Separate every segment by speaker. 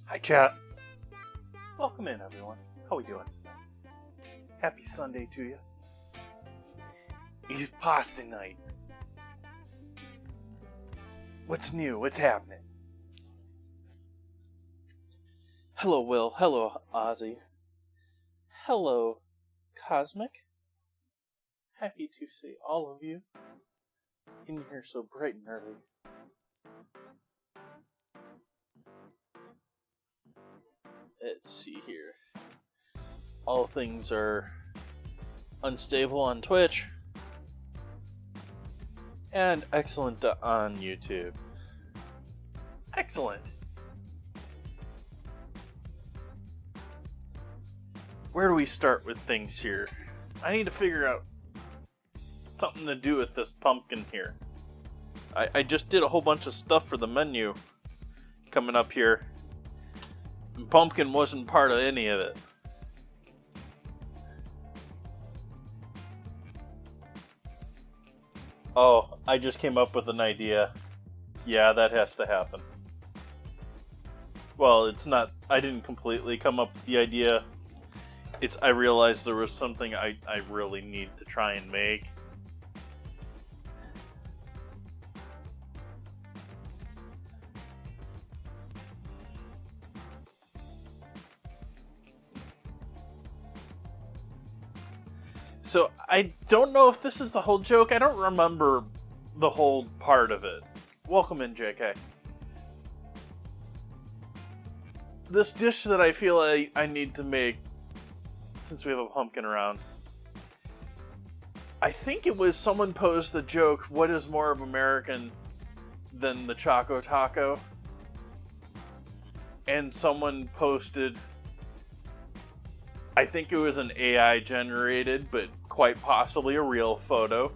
Speaker 1: Hi, chat. Welcome in, everyone. How we doing today? Happy Sunday to you. It's pasta night. What's new? What's happening? Hello, Will. Hello, Ozzy. Hello, Cosmic. Happy to see all of you in here so bright and early. Let's see here. All things are unstable on Twitch and excellent on YouTube. Excellent. Where do we start with things here? I need to figure out something to do with this pumpkin here. I just did a whole bunch of stuff for the menu coming up here. Pumpkin wasn't part of any of it. Oh, I just came up with an idea. Yeah, that has to happen. Well, it's not... I didn't completely come up with the idea. I realized there was something I really need to try and make. So, I don't know if this is the whole joke. I don't remember the whole part of it. Welcome in, JK. This dish that I feel I need to make, since we have a pumpkin around, I think it was someone posed the joke, what is more of American than the Choco Taco? And someone posted, I think it was an AI generated, but quite possibly a real photo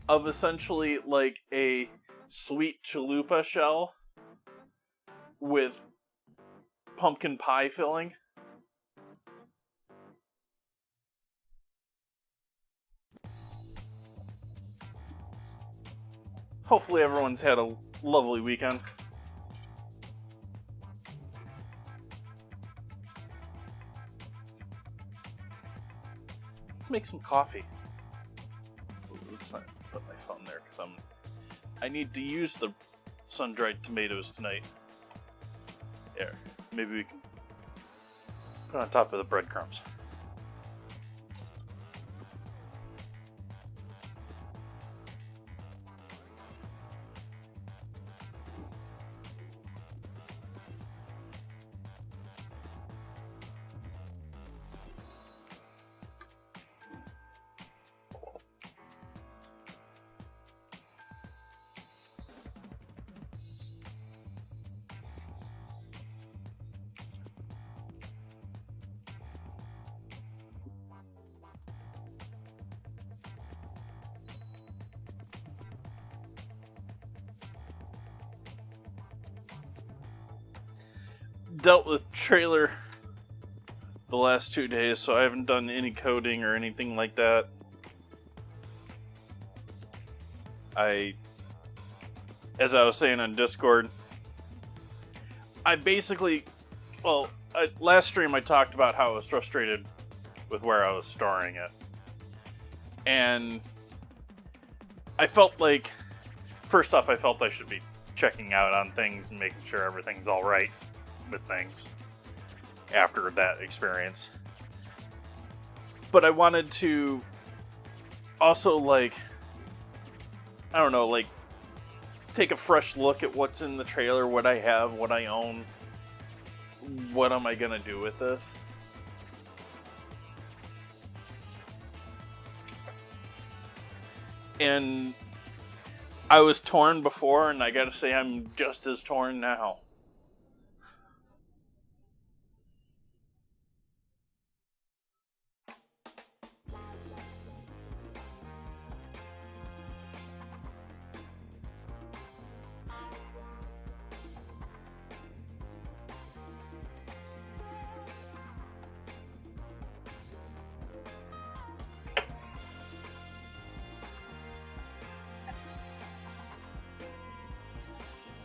Speaker 1: of essentially like a sweet chalupa shell with pumpkin pie filling. Hopefully everyone's had a lovely weekend. Let's make some coffee. Ooh, let's not put my phone there because I need to use the sun-dried tomatoes tonight. There, maybe we can put it on top of the breadcrumbs. Dealt with trailer the last 2 days, so I haven't done any coding or anything like that. As I was saying on Discord, I basically, last stream I talked about how I was frustrated with where I was storing it. And I felt like, first off, I felt I should be checking out on things and making sure everything's alright with things after that experience. But I wanted to also, like, I don't know, like, take a fresh look at what's in the trailer, what I have, what I own. What am I gonna do with this? And I was torn before, and I gotta say I'm just as torn now.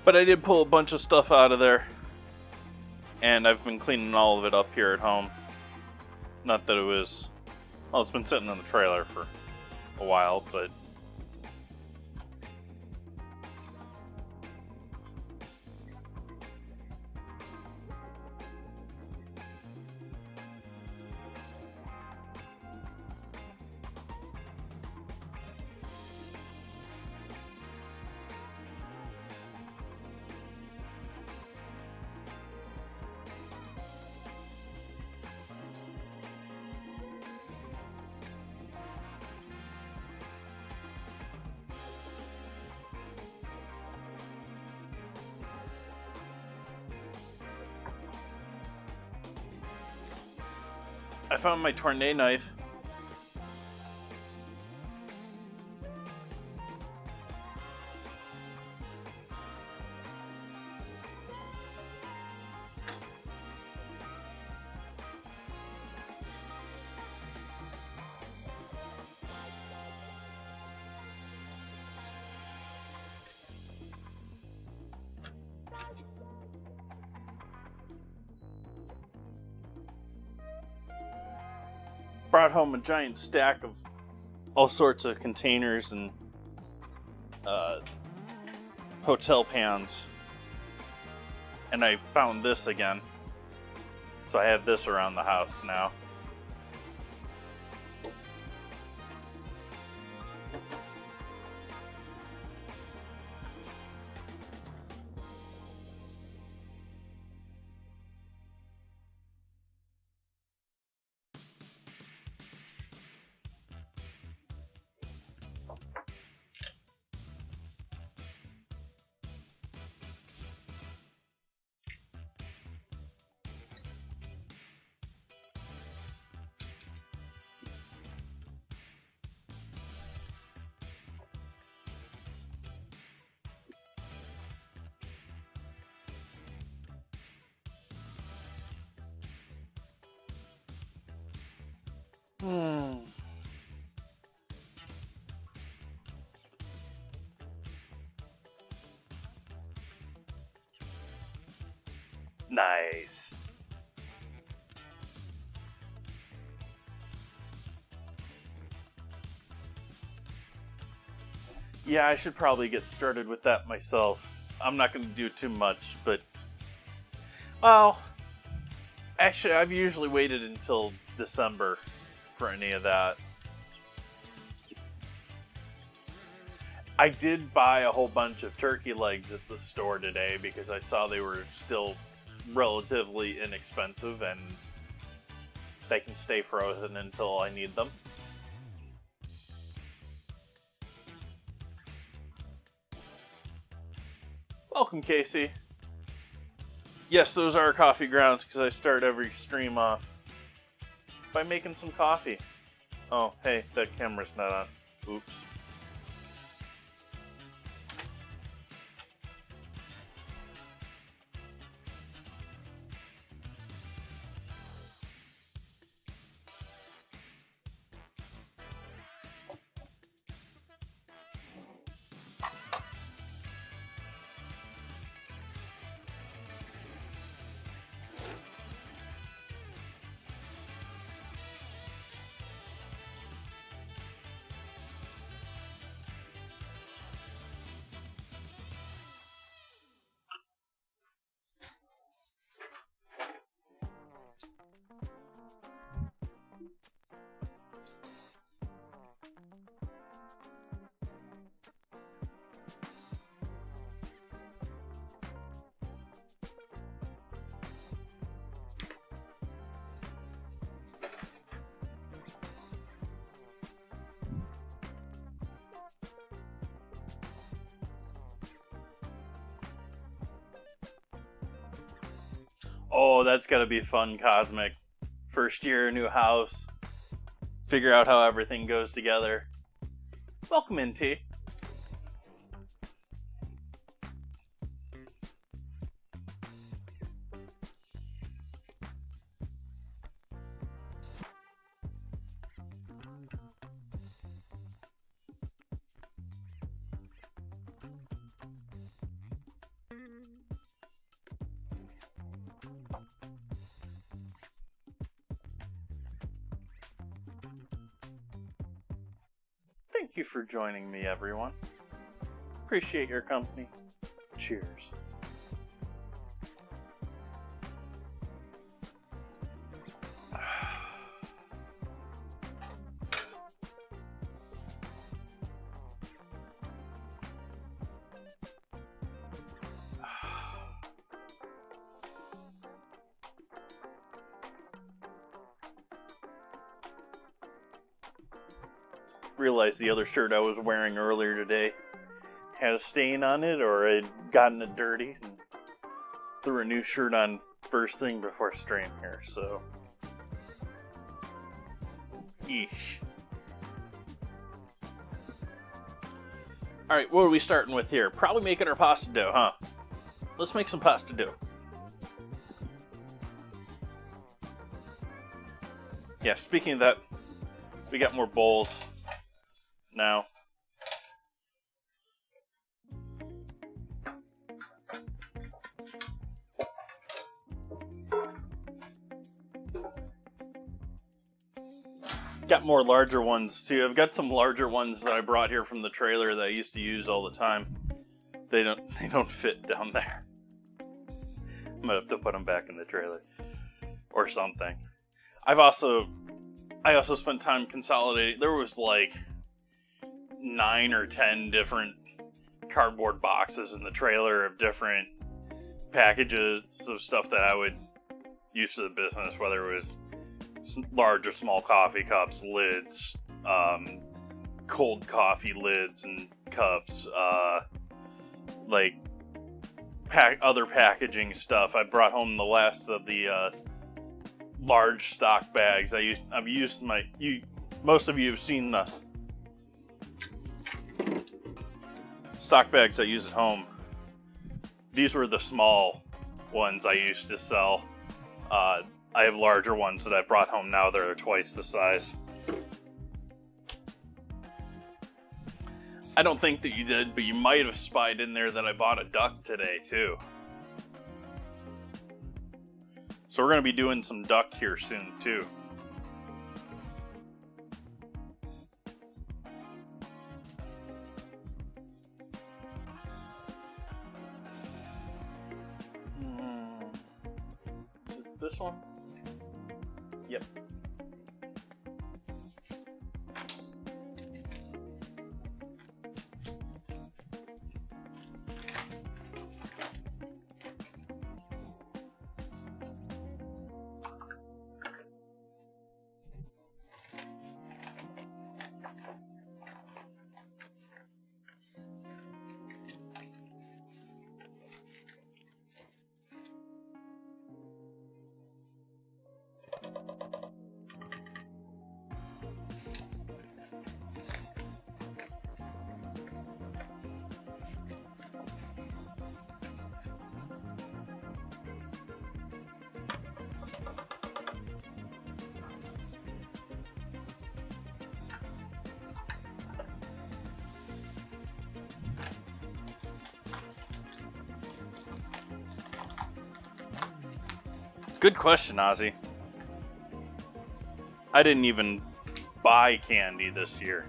Speaker 1: But I did pull a bunch of stuff out of there, and I've been cleaning all of it up here at home. Not that it was... Well, it's been sitting in the trailer for a while, but... I found my tornado knife. Brought home a giant stack of all sorts of containers and hotel pans, and I found this again, so I have this around the house now. Nice. Yeah, I should probably get started with that myself. I'm not going to do too much, but... Well, actually, I've usually waited until December for any of that. I did buy a whole bunch of turkey legs at the store today because I saw they were still relatively inexpensive and they can stay frozen until I need them. Welcome, Casey. Yes, those are coffee grounds because I start every stream off by making some coffee. Oh, hey, that camera's not on. Oops. Oh, that's gotta be fun, Cosmic. First year, new house. Figure out how everything goes together. Welcome in, T. Thank you for joining me, everyone. Appreciate your company. Cheers. Realized the other shirt I was wearing earlier today had a stain on it, or I'd gotten it dirty, and threw a new shirt on first thing before straying here, so. Eesh. Alright, what are we starting with here? Probably making our pasta dough, huh? Let's make some pasta dough. Yeah, speaking of that, we got more bowls now. Got more larger ones too. I've got some larger ones that I brought here from the trailer that I used to use all the time. They don't fit down there. I'm gonna have to put them back in the trailer or something. I also spent time consolidating. There was like 9 or 10 different cardboard boxes in the trailer of different packages of stuff that I would use for the business, whether it was large or small coffee cups, lids, cold coffee lids and cups, like other packaging stuff. I brought home the last of the large stock bags. Most of you have seen the stock bags I use at home. These were the small ones I used to sell. I have larger ones that I brought home now that are twice the size. I don't think that you did, but you might have spied in there that I bought a duck today too. So we're going to be doing some duck here soon too. Is it this one? Yep. Good question, Ozzy. I didn't even buy candy this year.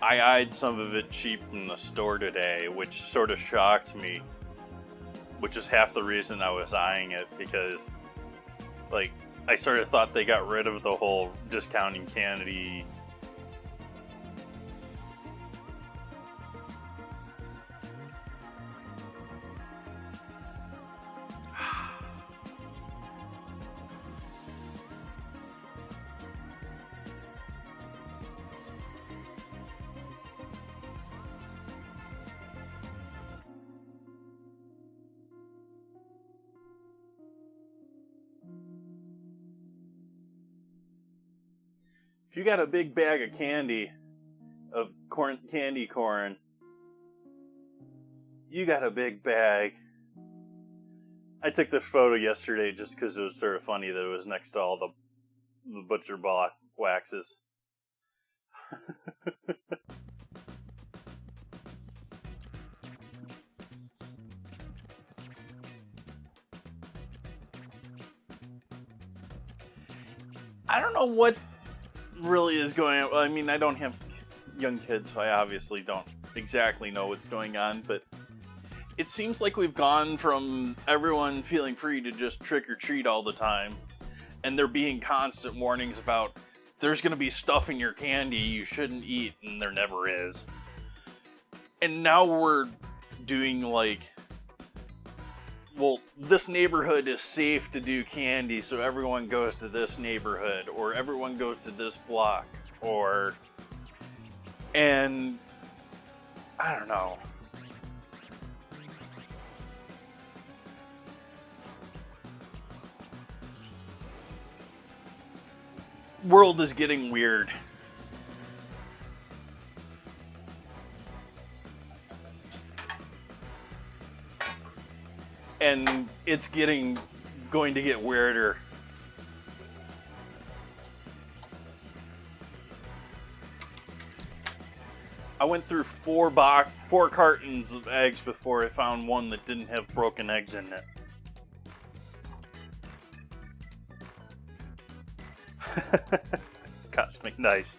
Speaker 1: I eyed some of it cheap in the store today, which sort of shocked me. Which is half the reason I was eyeing it, because, like, I sort of thought they got rid of the whole discounting candy. If you got a big bag of candy, of candy corn, you got a big bag. I took this photo yesterday just because it was sort of funny that it was next to all the butcher block waxes. I don't know what really is going on. I mean, I don't have young kids, so I obviously don't exactly know what's going on, but it seems like we've gone from everyone feeling free to just trick or treat all the time, and there being constant warnings about there's going to be stuff in your candy you shouldn't eat, and there never is. And now we're doing like, well, this neighborhood is safe to do candy, so everyone goes to this neighborhood, or everyone goes to this block, and I don't know. World is getting weird. And it's going to get weirder. I went through four cartons of eggs before I found one that didn't have broken eggs in it. Cosmic nice.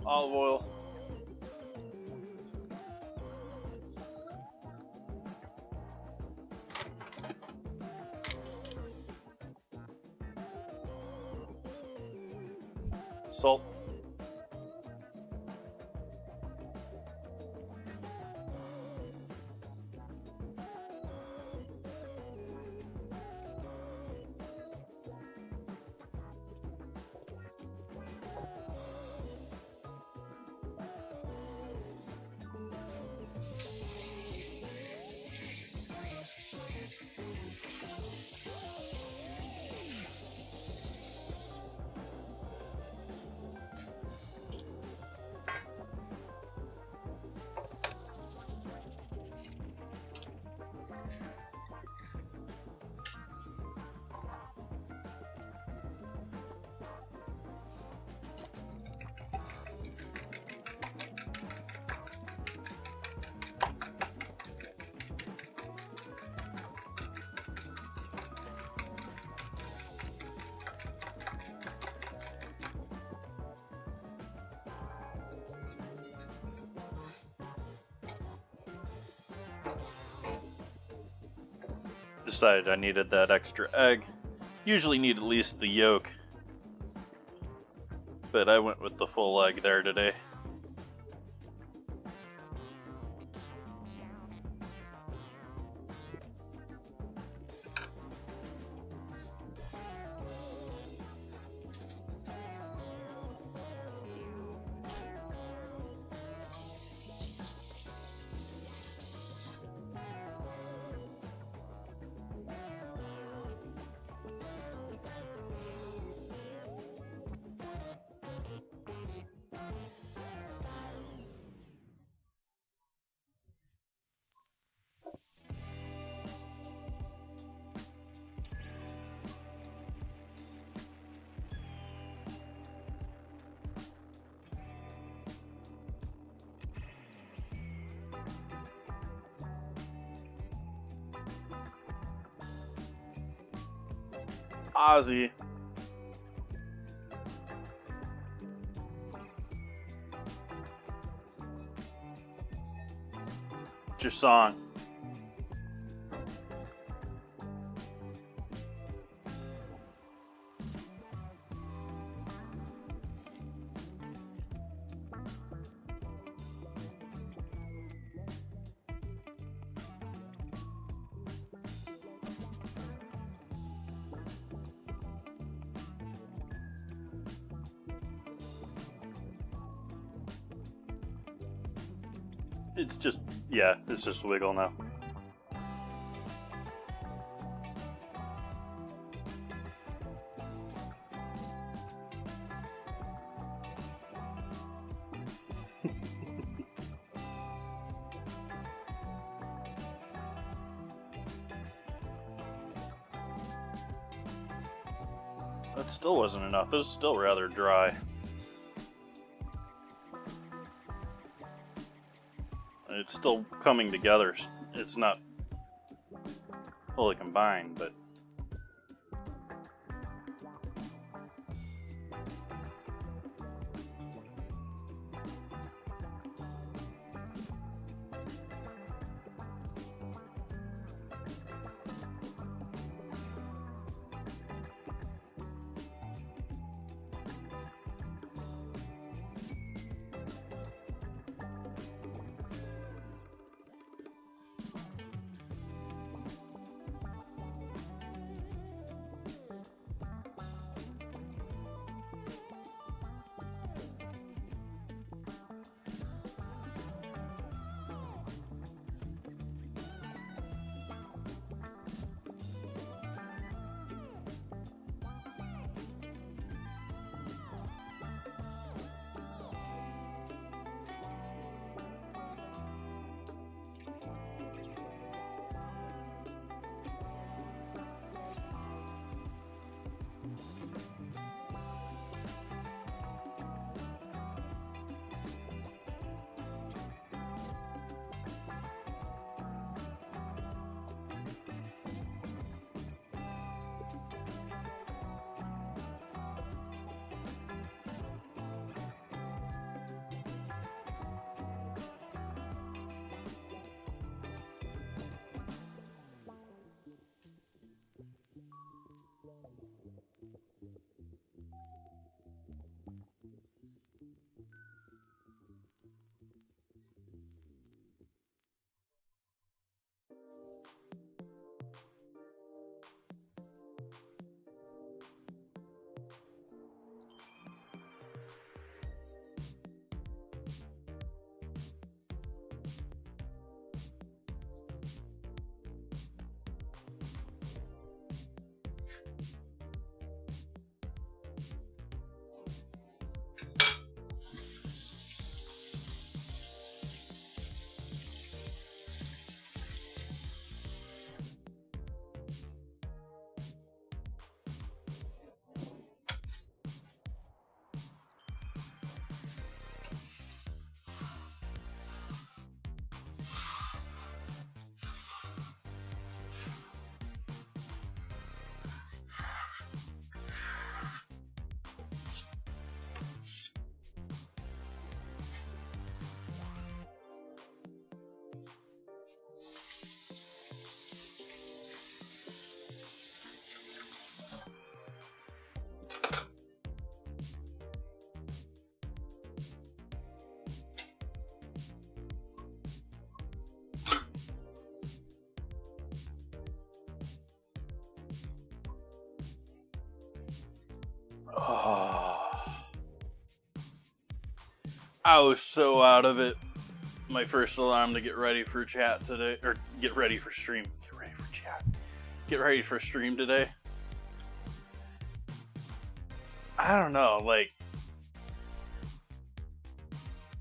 Speaker 1: Olive oil. Salt. Decided I needed that extra egg. Usually need at least the yolk, but I went with the full egg there today. Ozzy. It's your song. It's just, yeah, it's just wiggle now. That still wasn't enough. This is still rather dry. It's still coming together. It's not fully combined, but I was so out of it. My first alarm to get ready for chat today, or get ready for stream. Get ready for chat. Get ready for stream today. I don't know, like,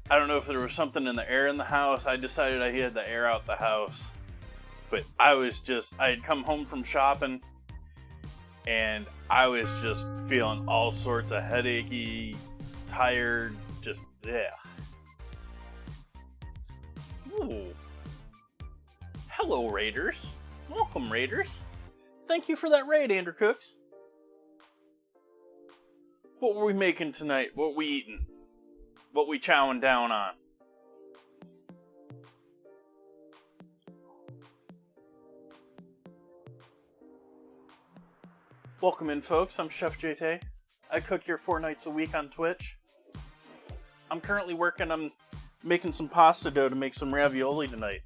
Speaker 1: I don't know if there was something in the air in the house. I decided I had to air out the house. But I had come home from shopping, and I was just feeling all sorts of headachy, tired, just, yeah. Ooh. Hello, Raiders. Welcome, Raiders. Thank you for that raid, Andrew Cooks. What were we making tonight? What we eating? What we chowing down on? Welcome in, folks. I'm Chef JT. I cook here 4 nights a week on Twitch. I'm currently working on making some pasta dough to make some ravioli tonight.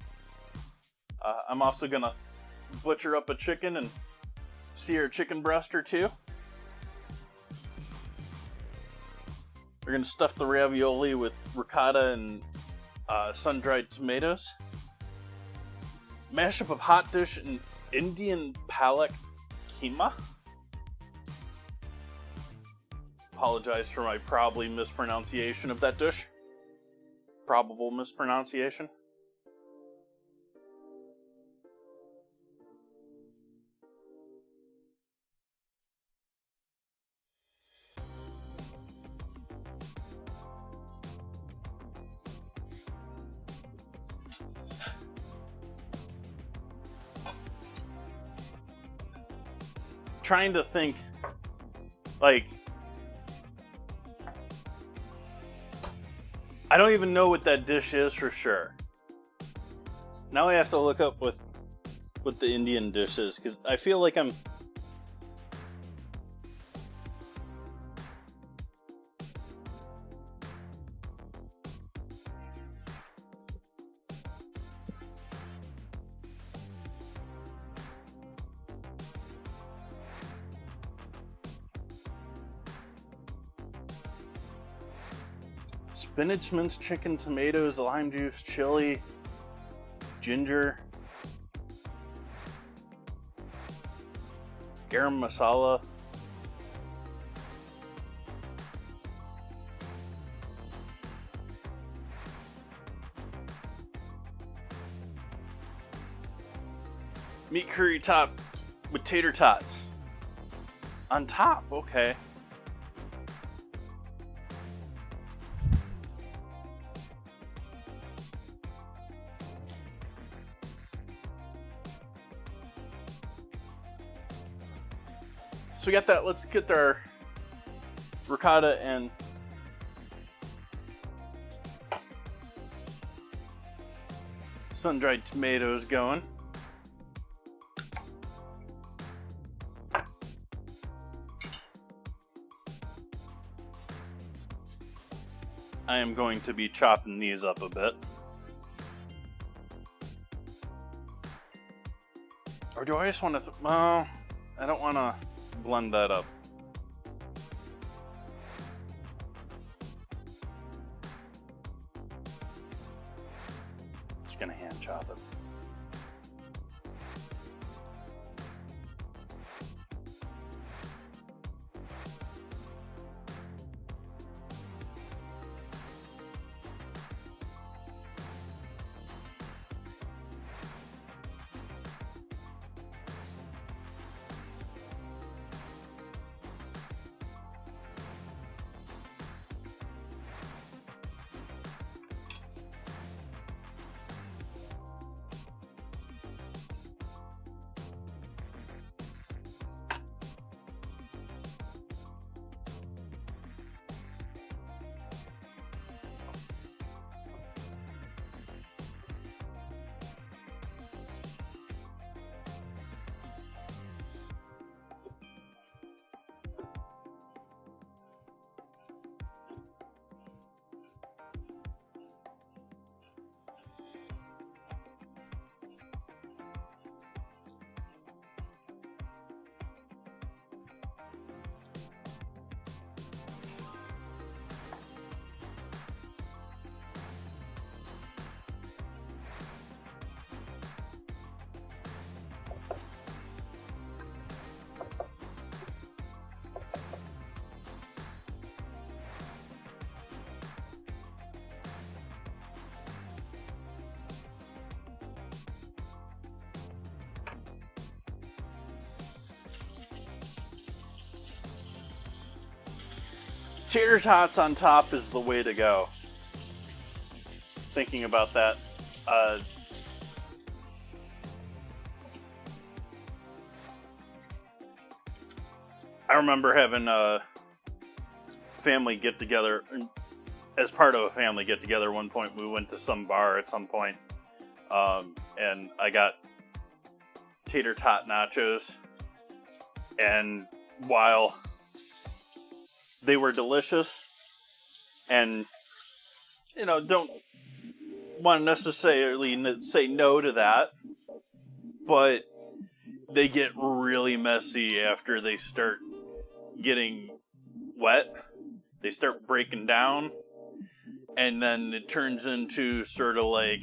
Speaker 1: I'm also gonna butcher up a chicken and sear a chicken breast or two. We're gonna stuff the ravioli with ricotta and sun-dried tomatoes. Mashup of hot dish and Indian palak keema. Apologize for my probably mispronunciation of that dish. Probable mispronunciation. Trying to think, like, I don't even know what that dish is for sure. Now I have to look up what the Indian dish is, because I feel like I'm... Spinach, minced chicken, tomatoes, lime juice, chili, ginger, garam masala, meat curry topped with tater tots on top. Okay. So we got that. Let's get our ricotta and sun-dried tomatoes going. I am going to be chopping these up a bit. Or do I just want to... well, I don't want to blend that up. Just gonna hand chop it. Tater tots on top is the way to go. Thinking about that, I remember having family get together. As part of a family get together, at one point we went to some bar at some point, and I got tater tot nachos, and while they were delicious, and don't want to necessarily say no to that, but they get really messy after they start getting wet. They start breaking down, and then it turns into sort of like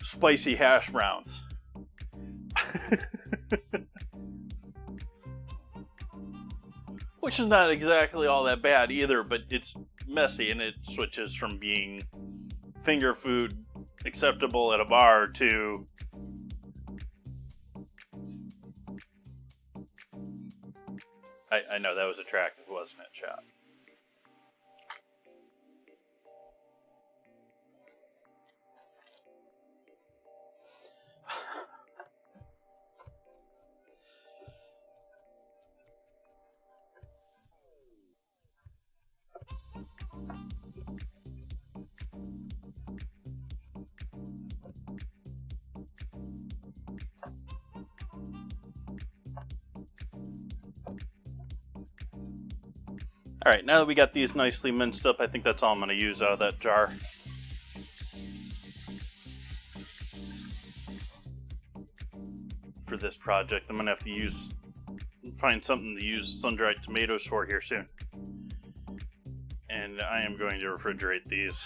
Speaker 1: spicy hash browns. Which is not exactly all that bad either, but it's messy, and it switches from being finger food acceptable at a bar to I know that was attractive, wasn't it, chat? Alright, now that we got these nicely minced up, I think that's all I'm going to use out of that jar. For this project, I'm going to have to find something to use sun-dried tomatoes for here soon. And I am going to refrigerate these,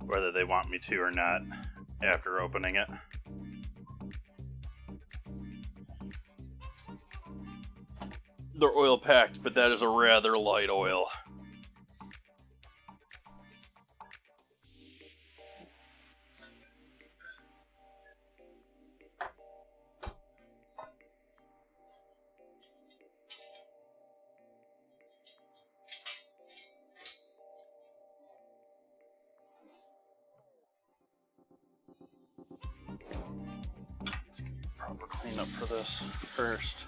Speaker 1: whether they want me to or not, after opening it. They're oil packed, but that is a rather light oil. Let's get proper cleanup for this first.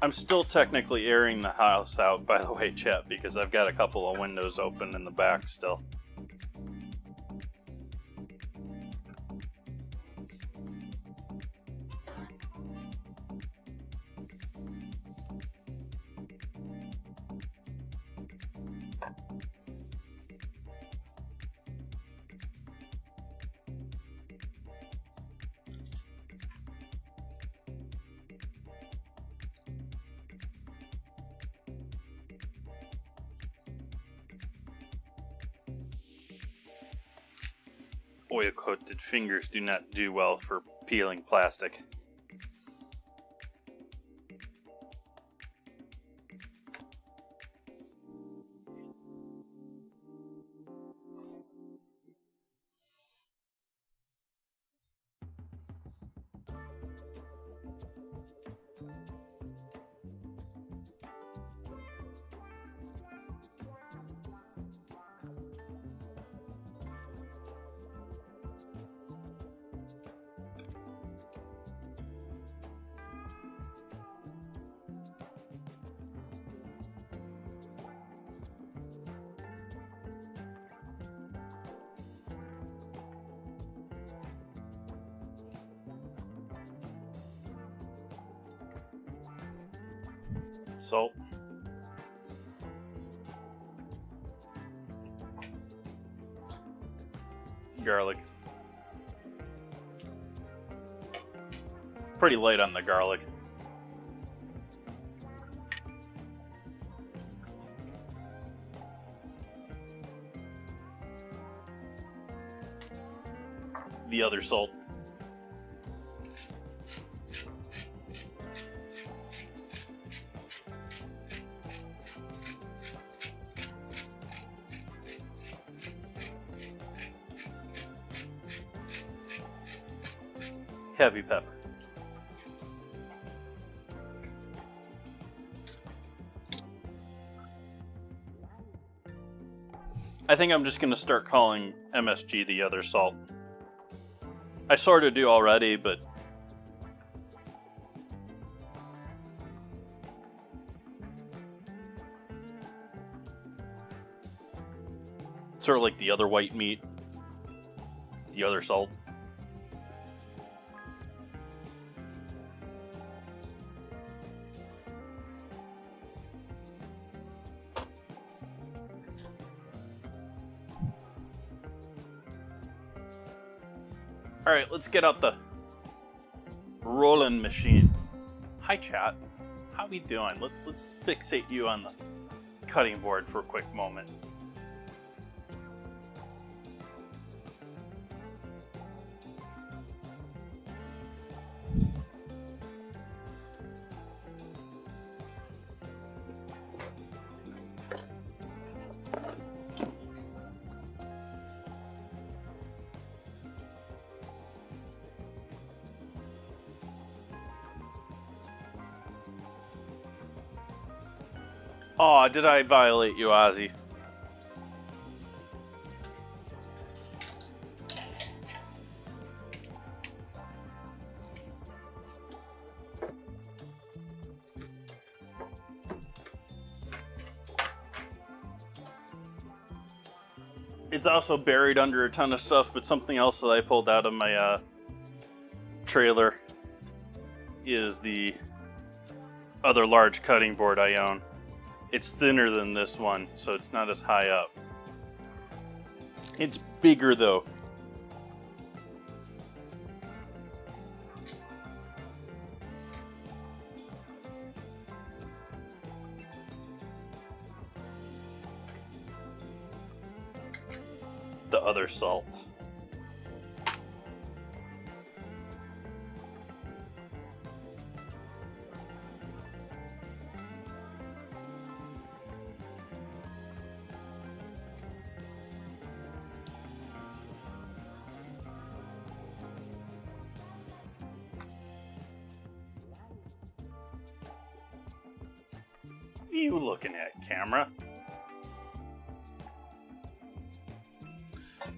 Speaker 1: I'm still technically airing the house out, by the way, chat, because I've got a couple of windows open in the back still. Oil-coated fingers do not do well for peeling plastic. Salt. Garlic. Pretty light on the garlic. The other salt. heavy pepper. I think I'm just going to start calling MSG the other salt. I sort of do already, but sort of like the other white meat, the other salt. All right, let's get out the rolling machine. Hi, chat. How we doing? Let's fixate you on the cutting board for a quick moment. Aw, did I violate you, Ozzy? It's also buried under a ton of stuff, but something else that I pulled out of my trailer is the other large cutting board I own. It's thinner than this one, so it's not as high up. It's bigger though. The other salt. What are you looking at, camera?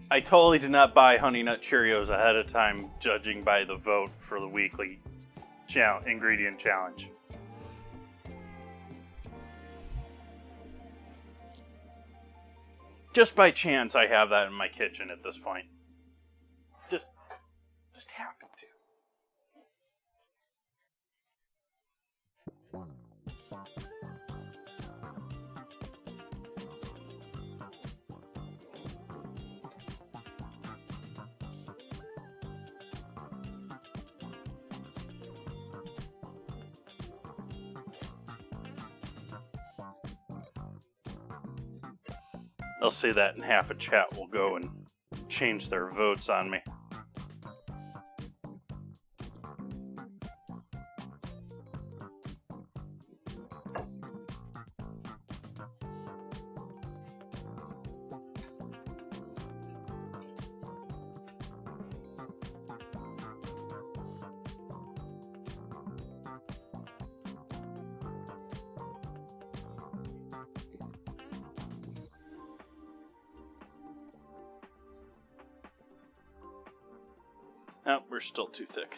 Speaker 1: I totally did not buy Honey Nut Cheerios ahead of time, judging by the vote for the weekly ingredient challenge. Just by chance, I have that in my kitchen at this point. Just happen to. They'll say that and half a chat will go and change their votes on me. Oh, we're still too thick.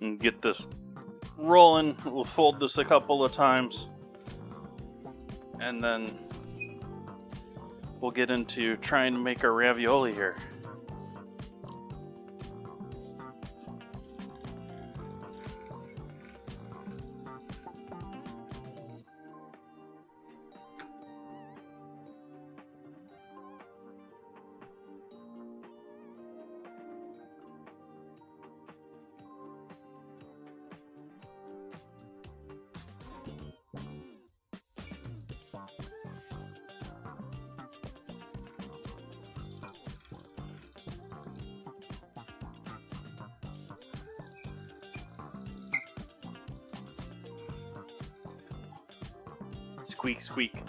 Speaker 1: and get this rolling. We'll fold this a couple of times, and then we'll get into trying to make our ravioli here. Squeak, squeak.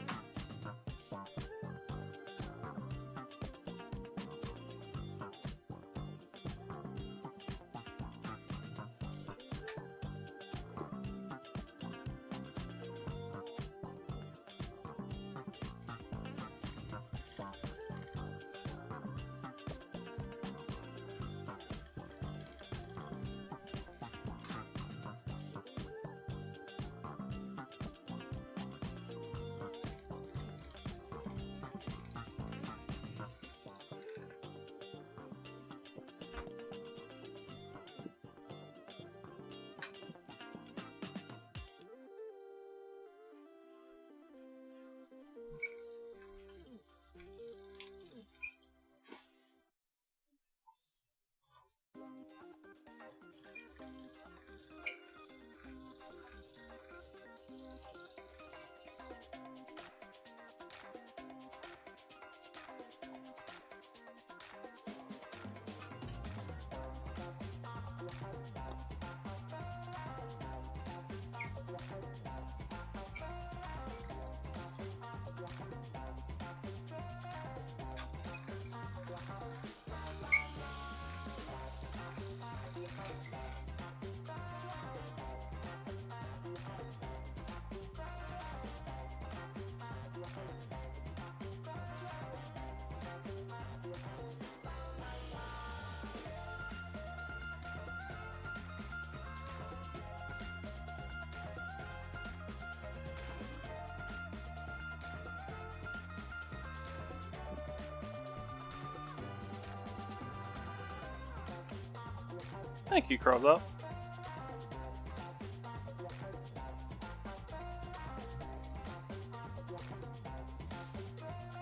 Speaker 1: Thank you, Curled Up.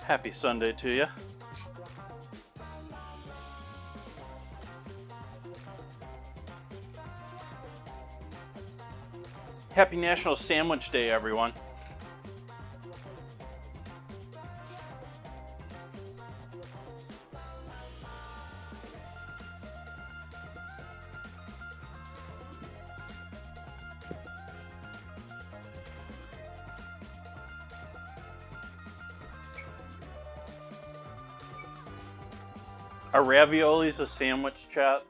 Speaker 1: Happy Sunday to you. Happy National Sandwich Day, everyone. Are raviolis a sandwich, chat?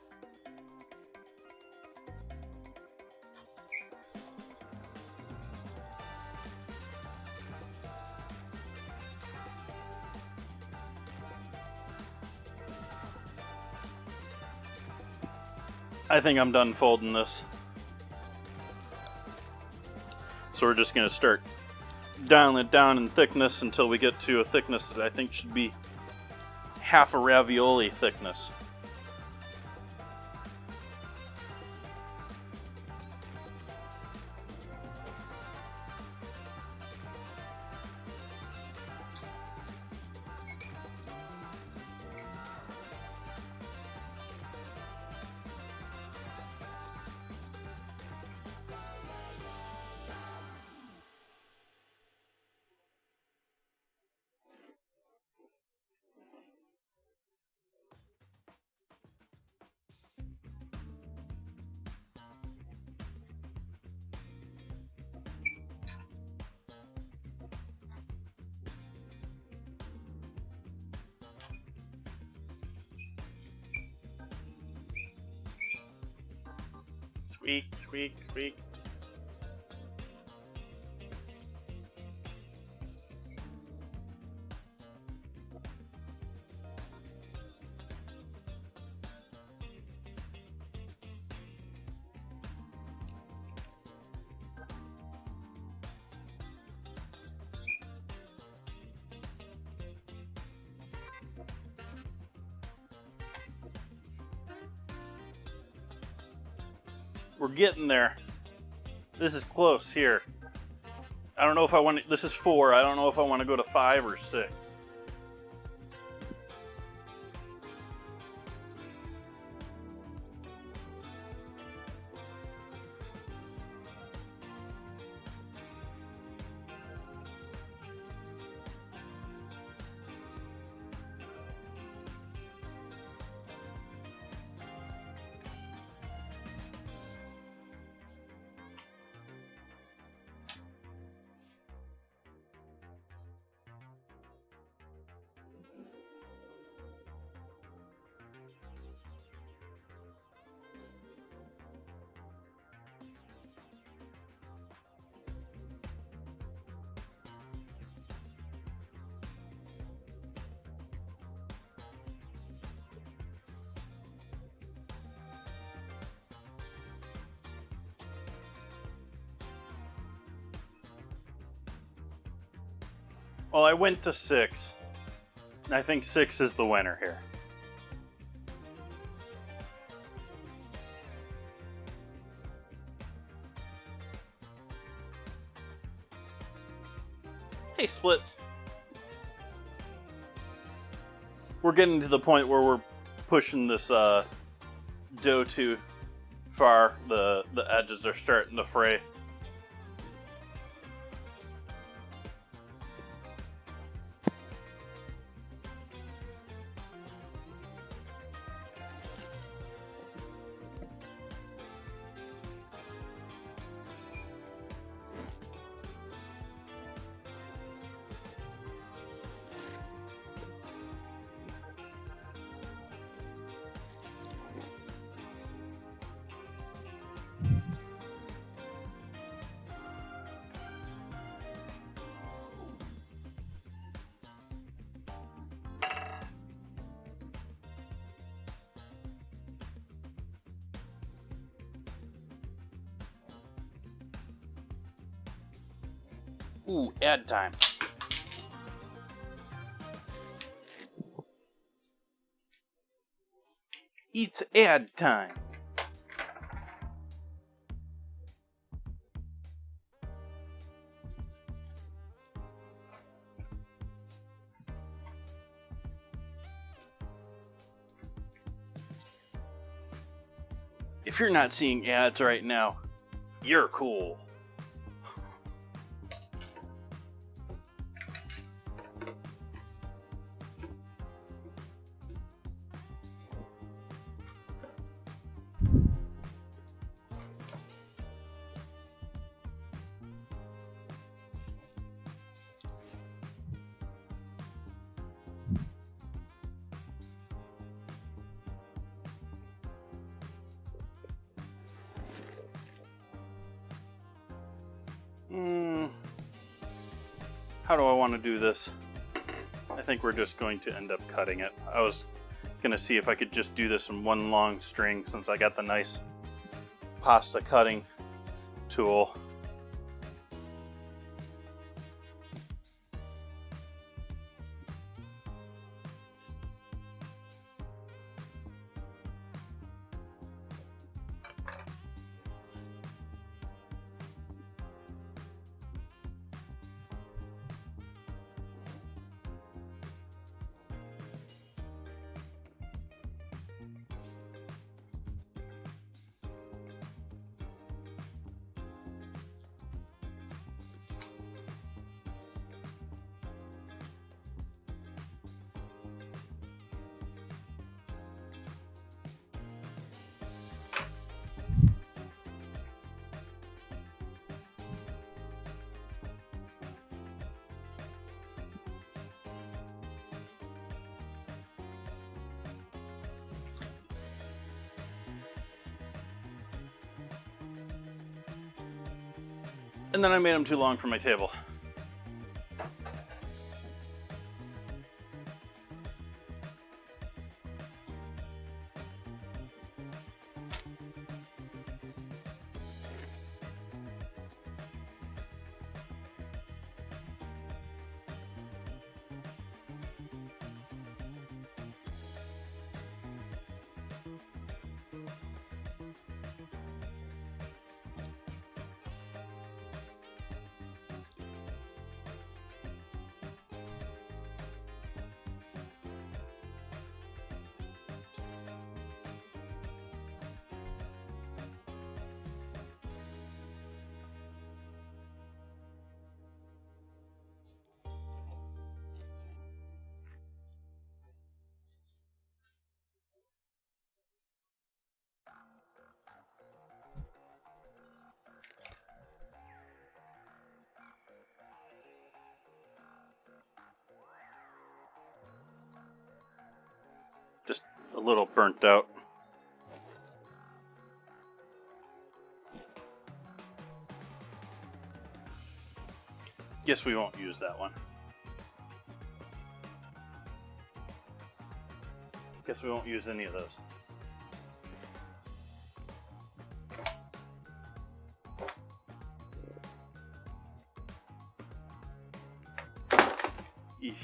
Speaker 1: I think I'm done folding this. So we're just going to start dialing it down in thickness until we get to a thickness that I think should be half a ravioli thickness. Squeak, squeak, squeak. We're getting there. This is close here. I don't know if I want to, this is 4. I don't know if I want to go to 5 or 6. Well, I went to 6. And I think 6 is the winner here. Hey, splits. We're getting to the point where we're pushing this dough too far. The edges are starting to fray. Ooh, ad time. It's ad time. If you're not seeing ads right now, you're cool. How do I want to do this? I think we're just going to end up cutting it. I was going to see if I could just do this in one long string since I got the nice pasta cutting tool. And then I made them too long for my table. little burnt out. Guess we won't use that one. Guess we won't use any of those. Eesh.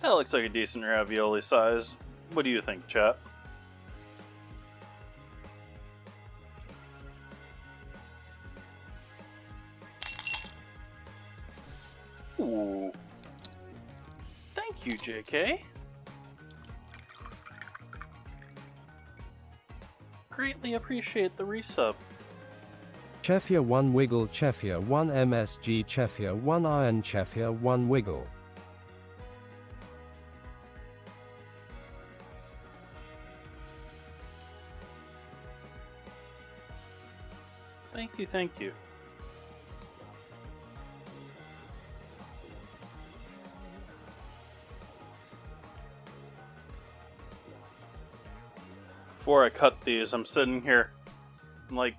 Speaker 1: That looks like a decent ravioli size. What do you think, chat? Ooh. Thank you, JK. Greatly appreciate the resub.
Speaker 2: Chefia 1 Wiggle, Chefia 1 MSG, Chefia 1 Iron, Chefia 1 Wiggle.
Speaker 1: Thank you, thank you. Before I cut these, I'm sitting here, I'm like,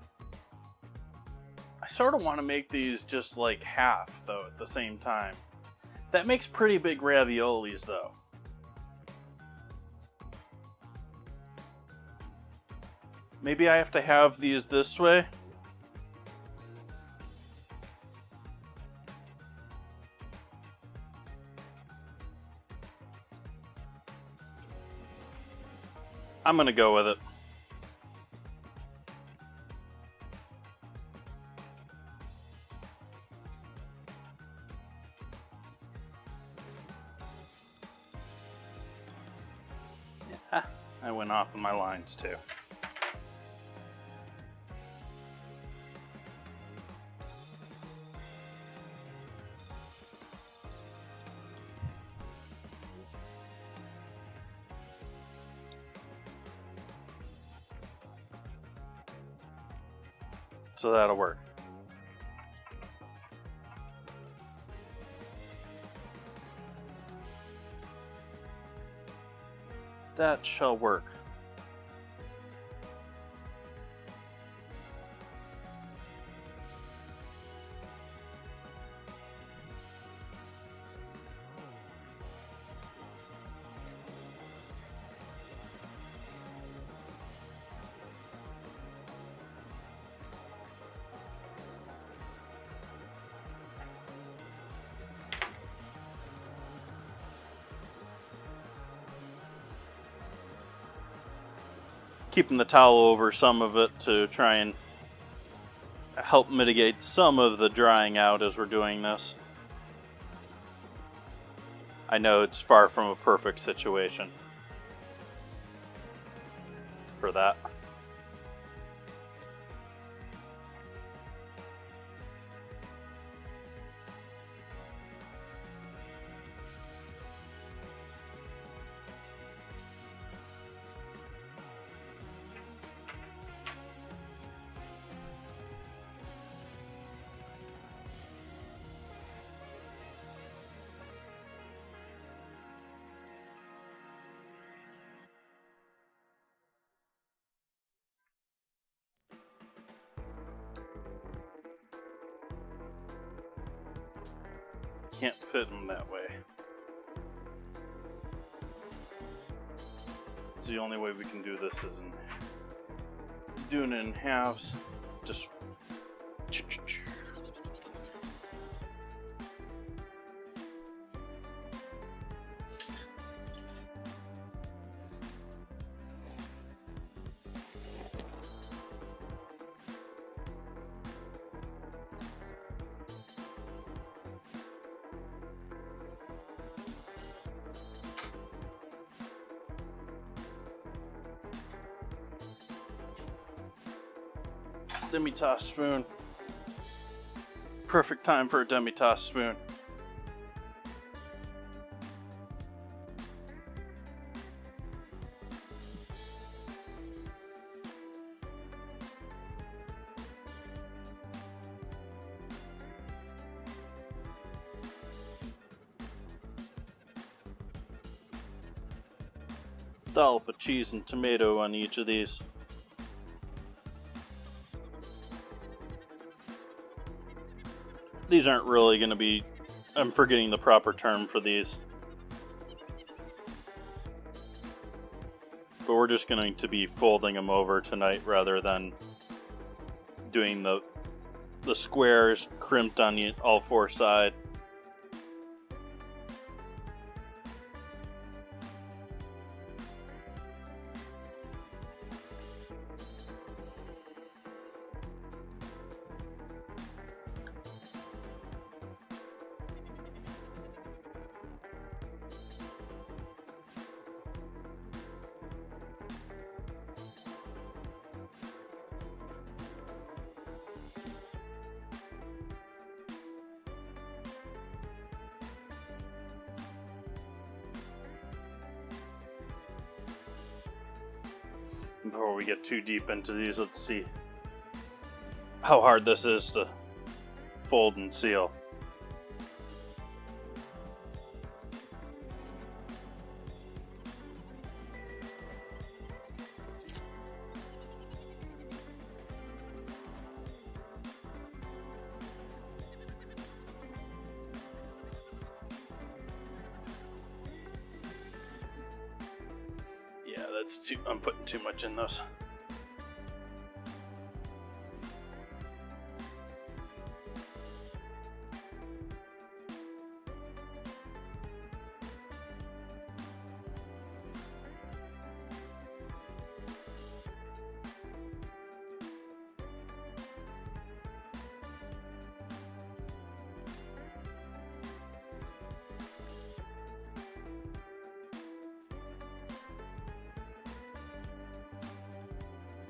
Speaker 1: I sort of want to make these just like half, though, at the same time. That makes pretty big raviolis, though. Maybe I have to have these this way. I'm gonna go with it. Yeah, I went off on my lines too. So that'll work. That shall work. Keeping the towel over some of it to try and help mitigate some of the drying out as we're doing this. I know it's far from a perfect situation for that. Can't fit them that way. It's the only way we can do this is in doing it in halves. Just Demi-tasse spoon. Perfect time for a demi-tasse spoon. Dollop of cheese and tomato on each of these. These aren't really going to be... I'm forgetting the proper term for these. But we're just going to be folding them over tonight rather than doing the squares crimped on all four sides. Before we get too deep into these, let's see how hard this is to fold and seal. Yeah, that's too... I'm putting too much in those.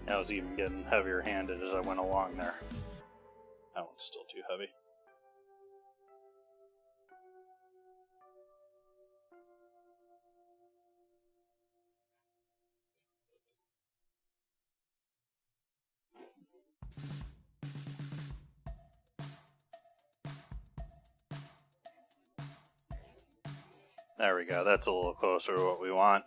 Speaker 1: I was even getting heavier handed as I went along there. That one's still too heavy. There we go, that's a little closer to what we want.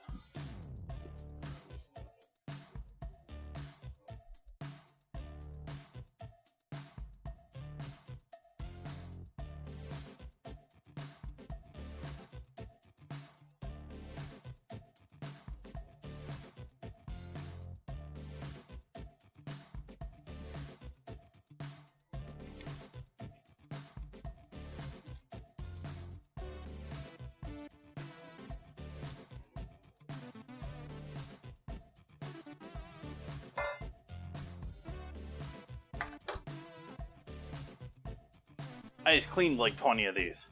Speaker 1: I just cleaned like 20 of these.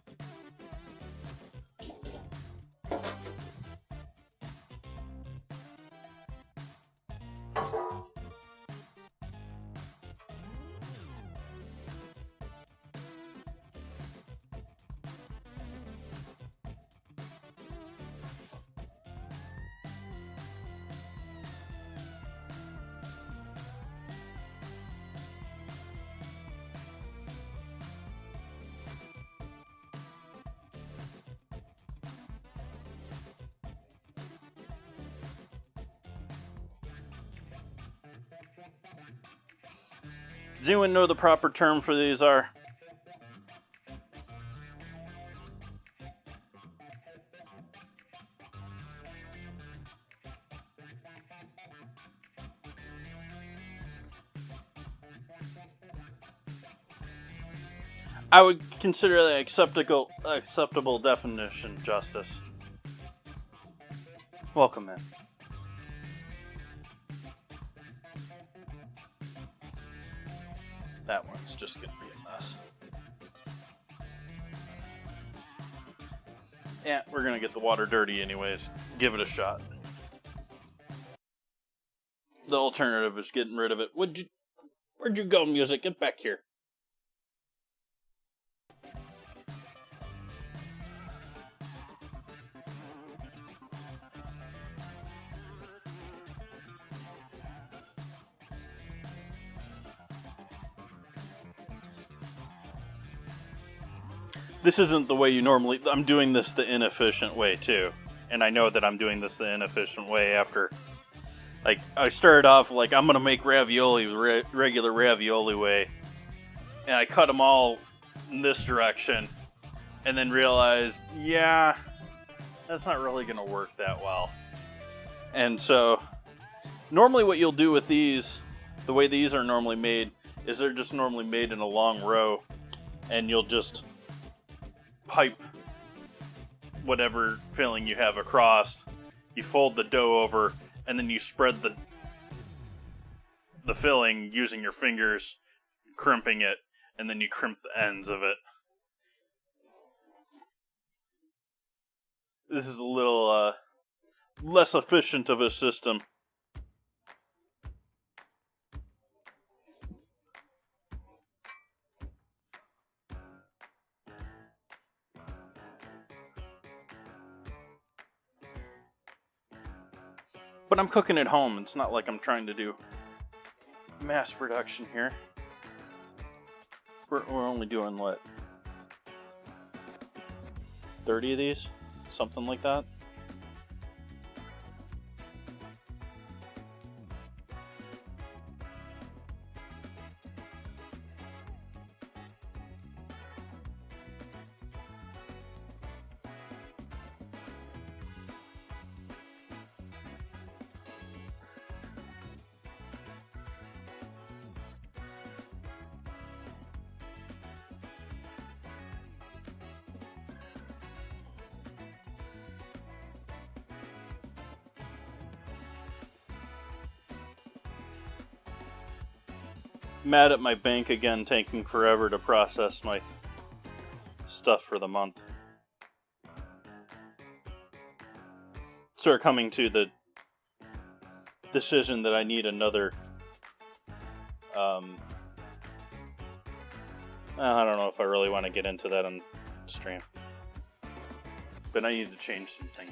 Speaker 1: Does anyone know the proper term for these are? I would consider that acceptable definition, Justice. Welcome in. That one's just gonna be a mess. Yeah, we're gonna get the water dirty anyways. Give it a shot. The alternative is getting rid of it. Where'd you go, music? Get back here. This isn't the way you normally... I'm doing this the inefficient way, too. And I know that I'm doing this the inefficient way after... Like, I started off like, I'm going to make ravioli the regular ravioli way. And I cut them all in this direction. And then realized, yeah, that's not really going to work that well. And so, normally what you'll do with these, the way these are normally made, is they're just normally made in a long row. And you'll just pipe whatever filling you have across, you fold the dough over, and then you spread the filling using your fingers, crimping it, and then you crimp the ends of it. This is a little less efficient of a system. But I'm cooking at home. It's not like I'm trying to do mass production here. We're only doing, what, 30 of these? Something like that? Mad at my bank again, taking forever to process my stuff for the month. So we're coming to the decision that I need another I don't know if I really want to get into that on stream, but I need to change some things.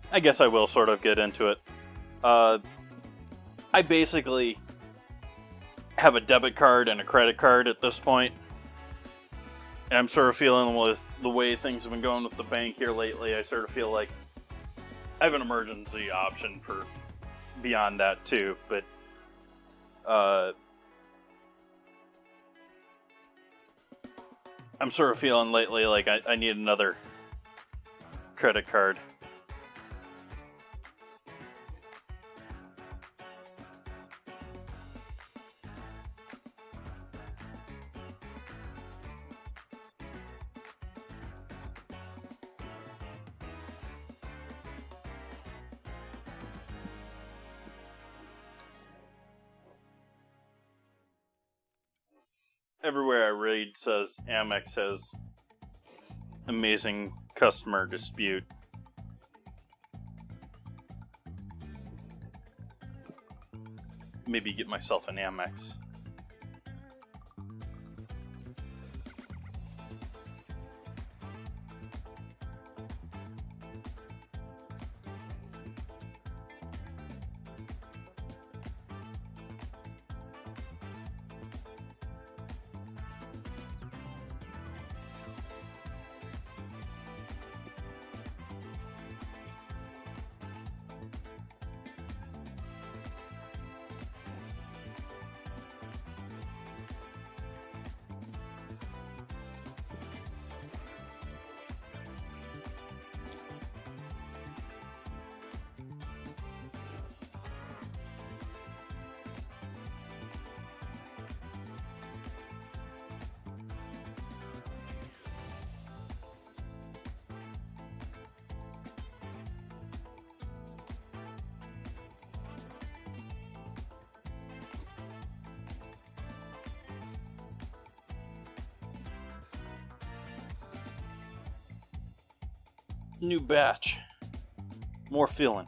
Speaker 1: I guess I will sort of get into it. I basically have a debit card and a credit card at this point. And I'm sort of feeling with the way things have been going with the bank here lately, I sort of feel like I have an emergency option for beyond that too. But I'm sort of feeling lately like I need another credit card. Everywhere I read says Amex has amazing customer dispute. Maybe get myself an Amex. New batch. More filling.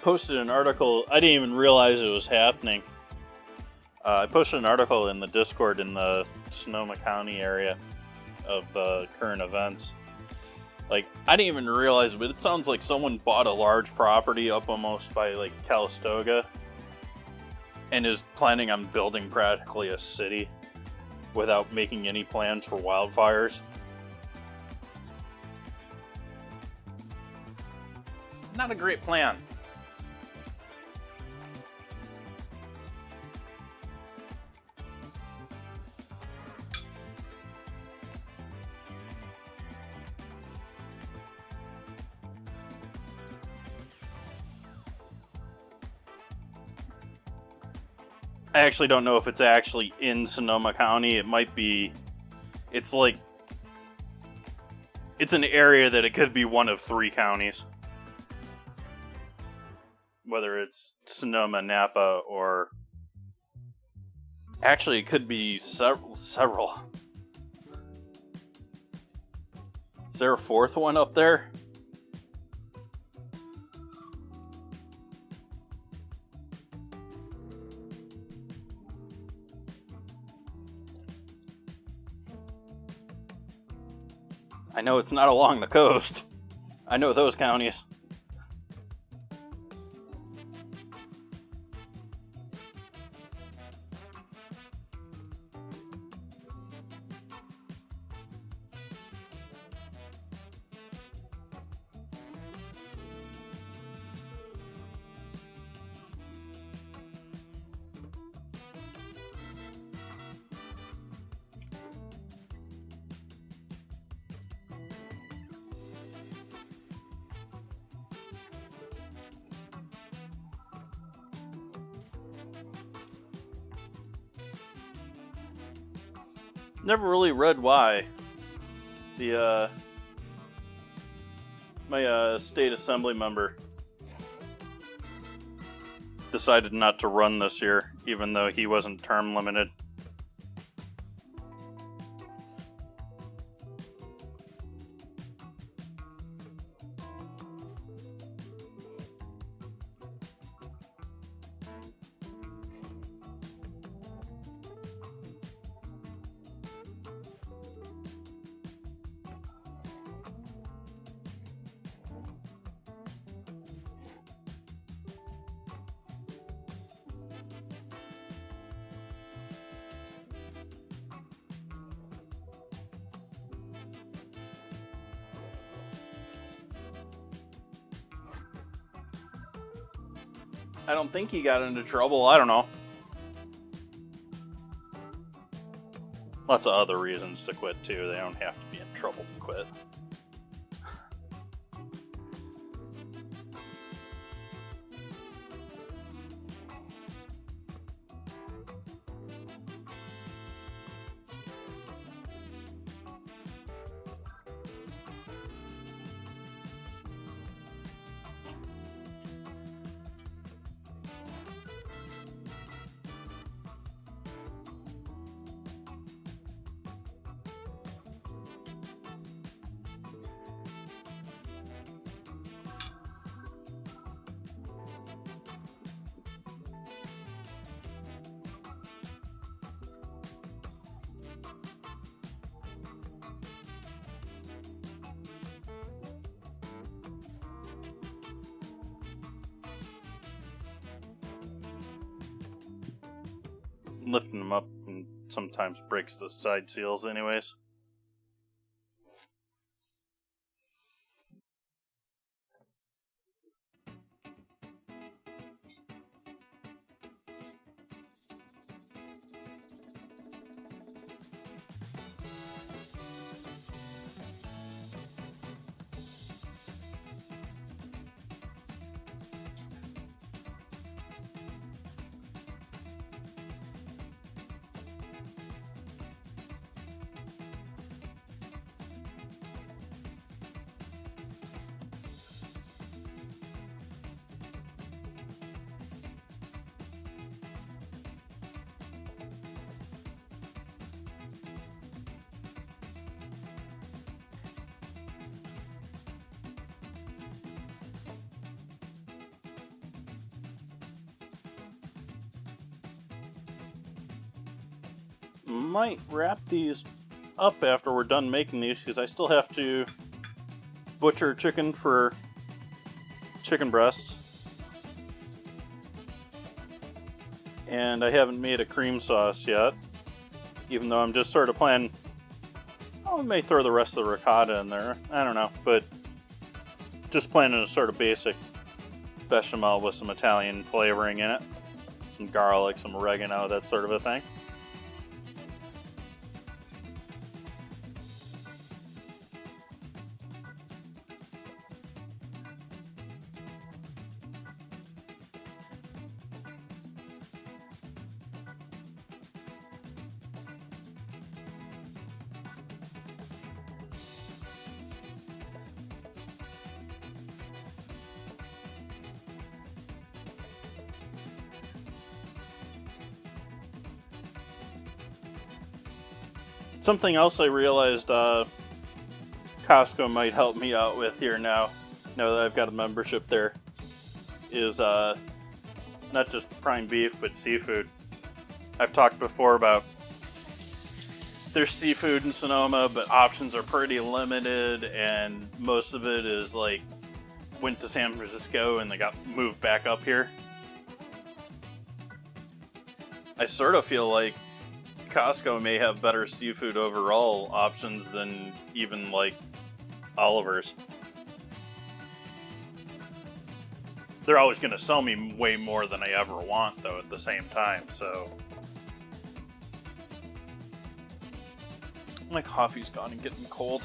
Speaker 1: Posted an article. I didn't even realize it was happening. I posted an article in the Discord in the Sonoma County area of current events. Like, I didn't even realize, but it sounds like someone bought a large property up almost by like Calistoga and is planning on building practically a city without making any plans for wildfires. Not a great plan. I actually don't know if it's actually in Sonoma County. It might be. It's like. It's an area that it could be one of 3 counties. Whether it's Sonoma, Napa, or. Actually, it could be several. Is there a 4th one up there? I know it's not along the coast. I know those counties. Never really read why the my state assembly member decided not to run this year, even though he wasn't term limited. I don't think he got into trouble. I don't know. Lots of other reasons to quit, too. They don't have to be in trouble to quit. Lifting them up and sometimes breaks the side seals anyways. might wrap these up after we're done making these, because I still have to butcher chicken for chicken breasts. And I haven't made a cream sauce yet, even though I'm just sort of planning, I may throw the rest of the ricotta in there. I don't know, but just planning a sort of basic bechamel with some Italian flavoring in it. Some garlic, some oregano, that sort of a thing. Something else I realized Costco might help me out with here now that I've got a membership there, is not just prime beef, but seafood. I've talked before about there's seafood in Sonoma, but options are pretty limited, and most of it is like went to San Francisco and they got moved back up here. I sort of feel like Costco may have better seafood overall options than even like Oliver's. They're always going to sell me way more than I ever want, though, at the same time, so. My coffee's gone and getting cold.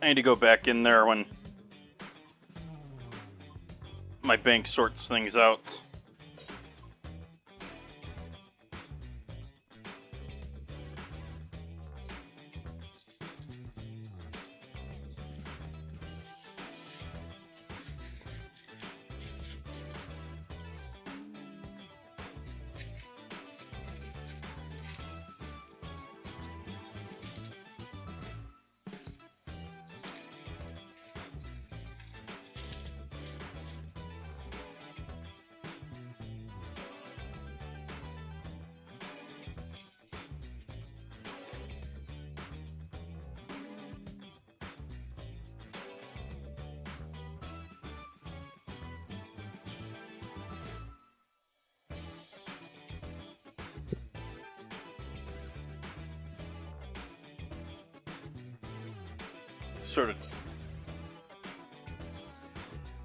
Speaker 1: I need to go back in there when my bank sorts things out.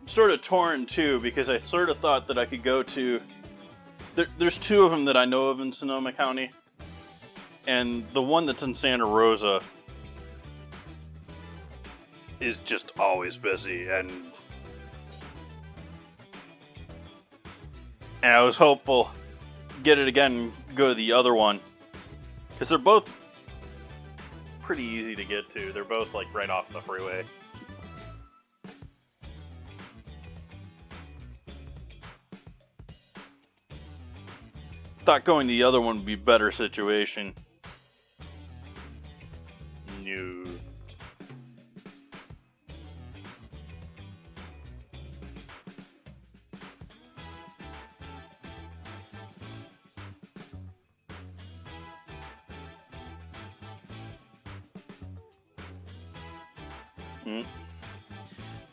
Speaker 1: Sort of torn too, because I sort of thought that I could go to there's two of them that I know of in Sonoma County, and the one that's in Santa Rosa is just always busy, and I was hopeful get it again, go to the other one, because they're both pretty easy to get to. They're both like right off the freeway. Thought going to the other one would be a better situation. No.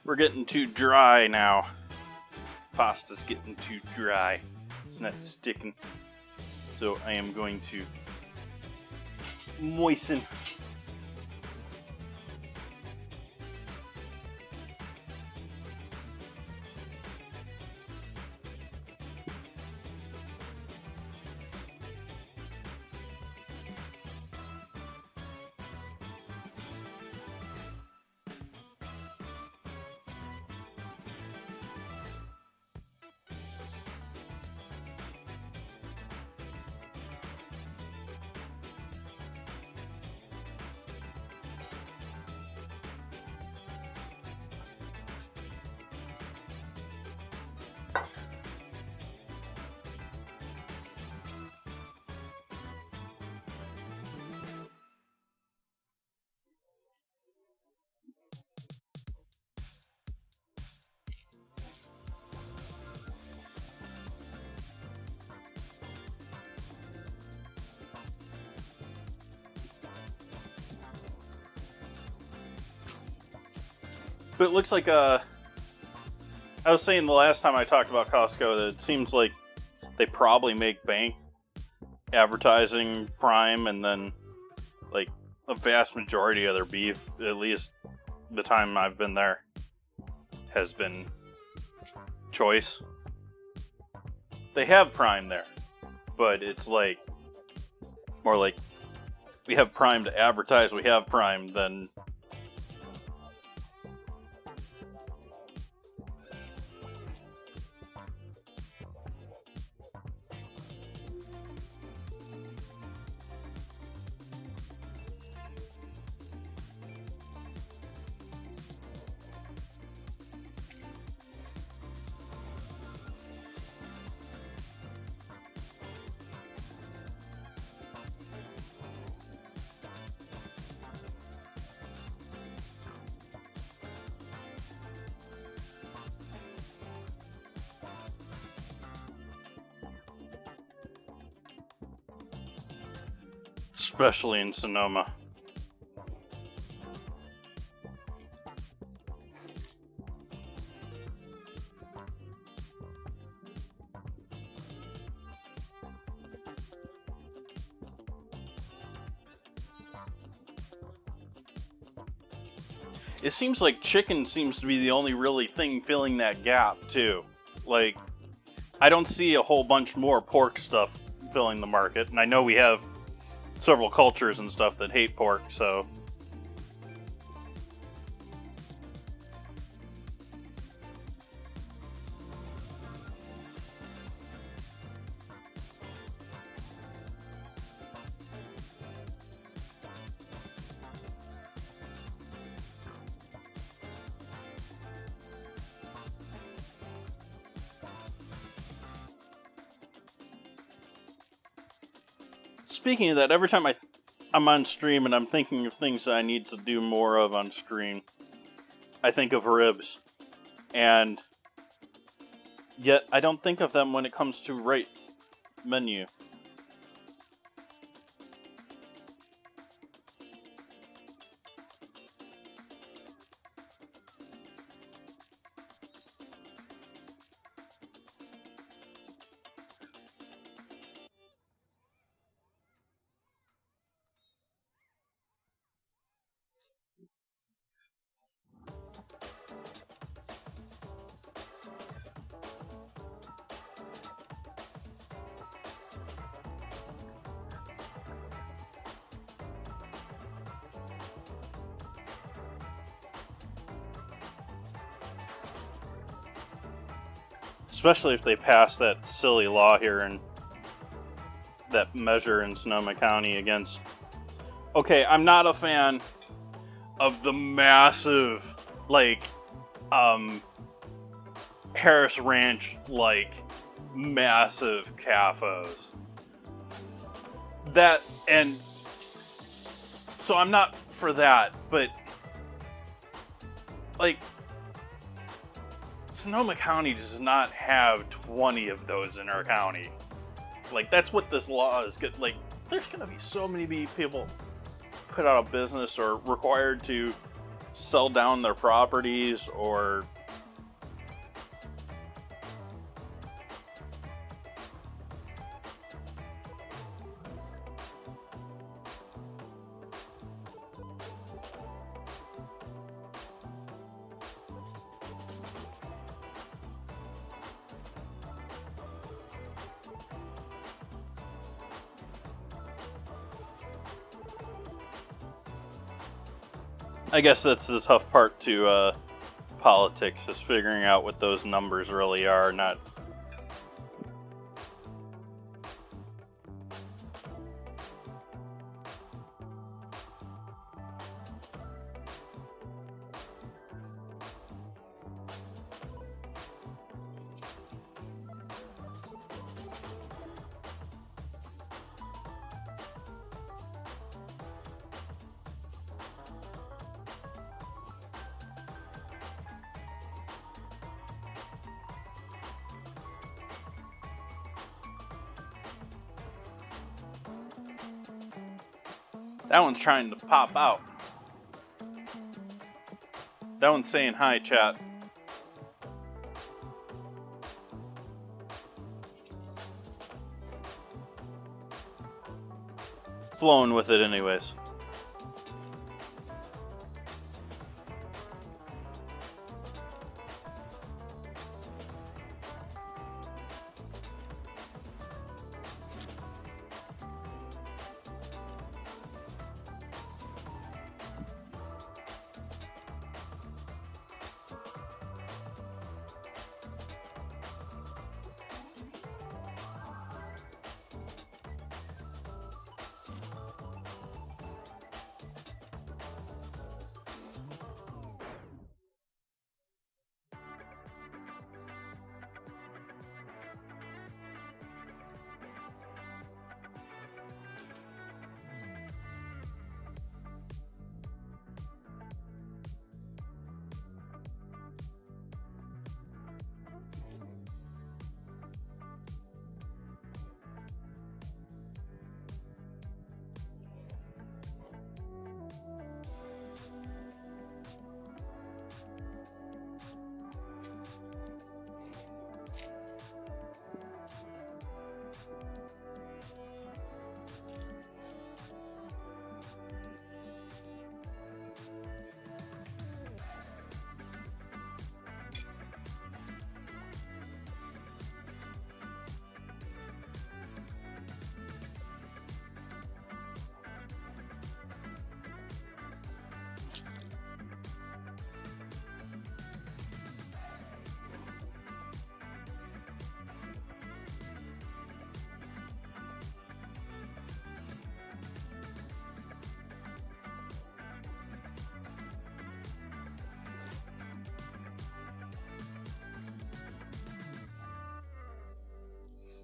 Speaker 1: We're getting too dry now. Pasta's getting too dry. It's not sticking. So I am going to moisten. But it looks like I was saying the last time I talked about Costco that it seems like they probably make bank advertising Prime, and then like a vast majority of their beef, at least the time I've been there, has been choice. They have Prime there, but it's like more like we have Prime to advertise we have Prime than especially in Sonoma. It seems like chicken seems to be the only really thing filling that gap, too. Like, I don't see a whole bunch more pork stuff filling the market, and I know we have several cultures and stuff that hate pork, so... Speaking of that, every time I'm on stream and I'm thinking of things that I need to do more of on screen, I think of ribs. And yet I don't think of them when it comes to right menu. Especially if they pass that silly law here and that measure in Sonoma County against... Okay, I'm not a fan of the massive, like, Harris Ranch, like, massive CAFOs. That, and... So I'm not for that, but... Like... Sonoma County does not have 20 of those in our county. Like, that's what this law is good. Like, there's gonna be so many people put out of business or required to sell down their properties or... I guess that's the tough part to politics, is figuring out what those numbers really are, not... That one's trying to pop out. That one's saying hi, chat. Flowing with it anyways.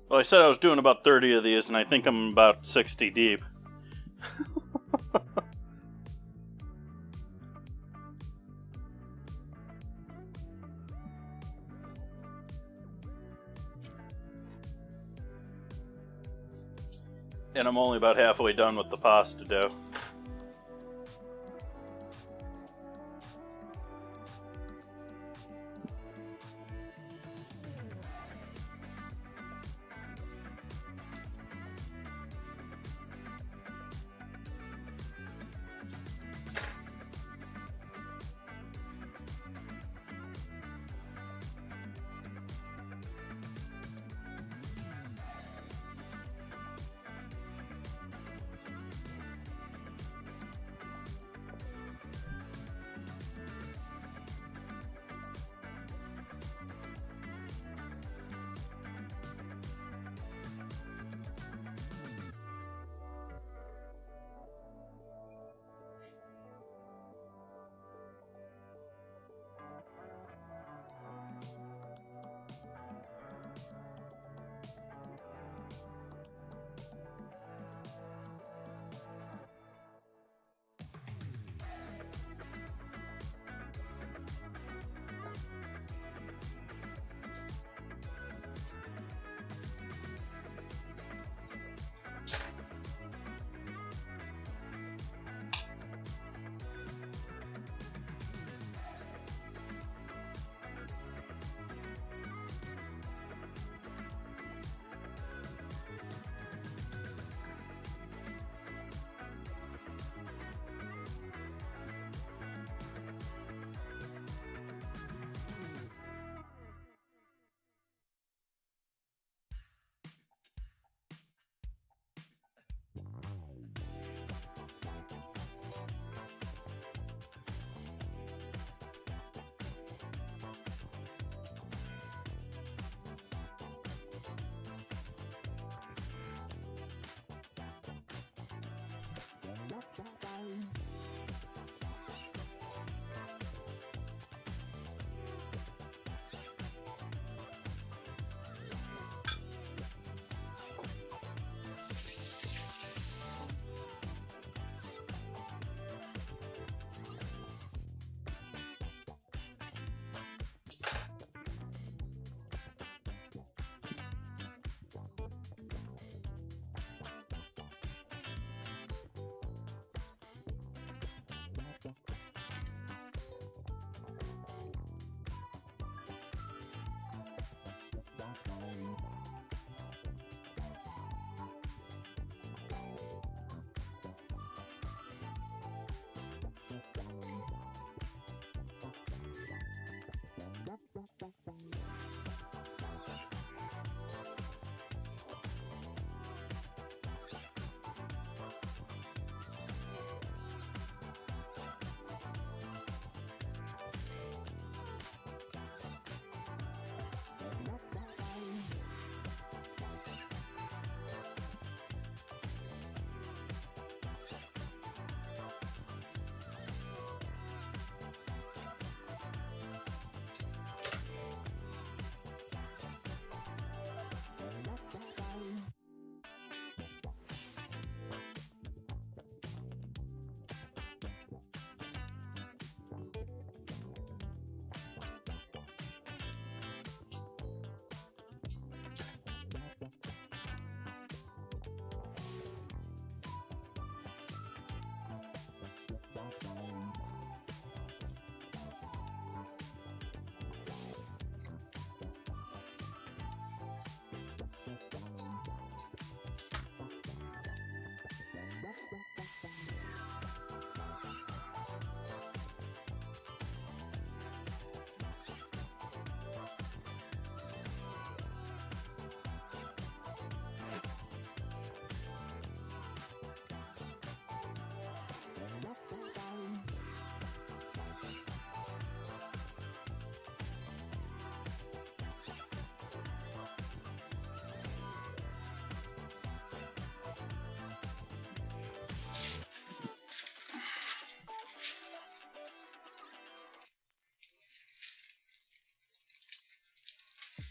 Speaker 1: Well, I said I was doing about 30 of these, and I think I'm about 60 deep. And I'm only about halfway done with the pasta dough.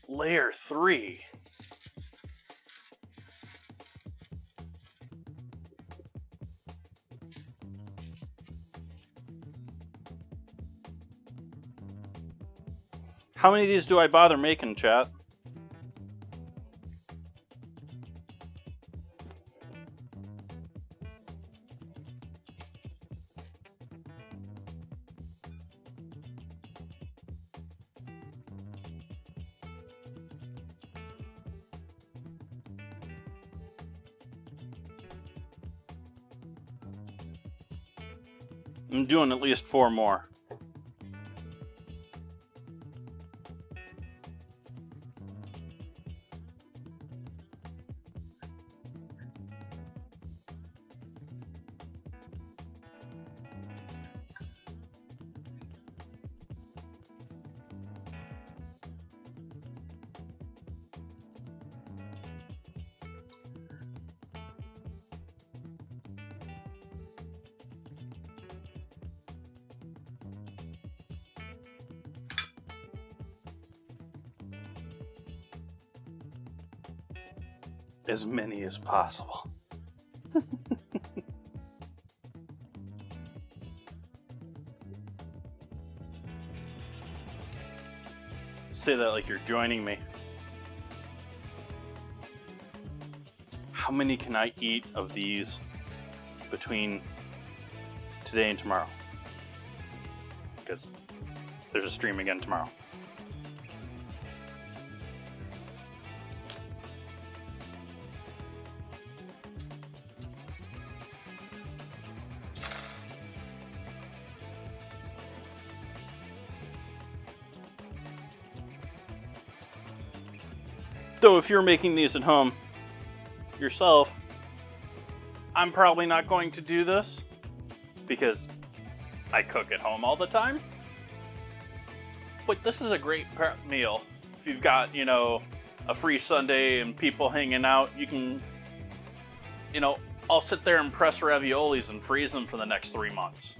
Speaker 1: layer 3. How many of these do I bother making, chat? I'm doing at least 4 more. As many as possible. Say that like you're joining me. How many can I eat of these between today and tomorrow? Because there's a stream again tomorrow. Though if you're making these at home yourself, I'm probably not going to do this because I cook at home all the time. But this is a great prep meal. If you've got, a free Sunday and people hanging out, you can, I'll sit there and press raviolis and freeze them for the next 3 months.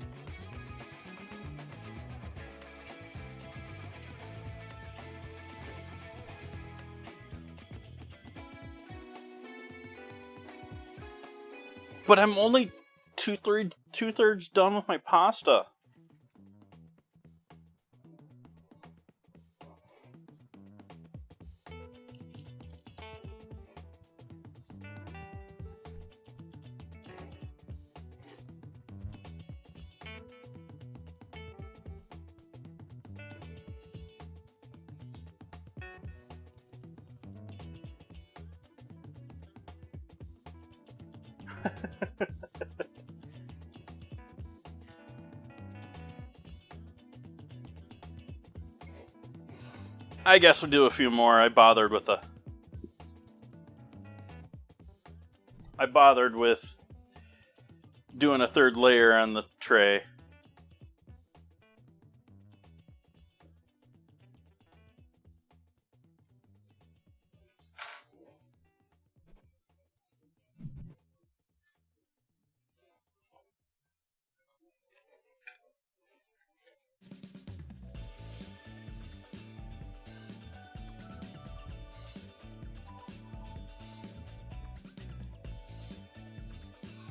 Speaker 1: But I'm only two-thirds done with my pasta. I guess we'll do a few more. I bothered with doing a third layer on the tray.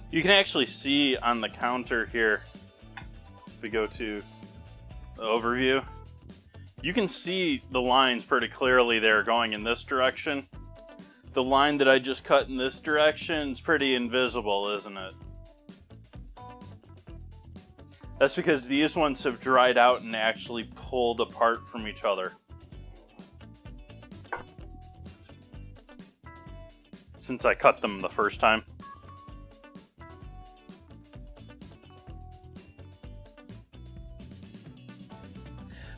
Speaker 1: You can actually see on the counter here, if we go to the overview, you can see the lines pretty clearly there going in this direction. The line that I just cut in this direction is pretty invisible, isn't it? That's because these ones have dried out and actually pulled apart from each other. Since I cut them the first time.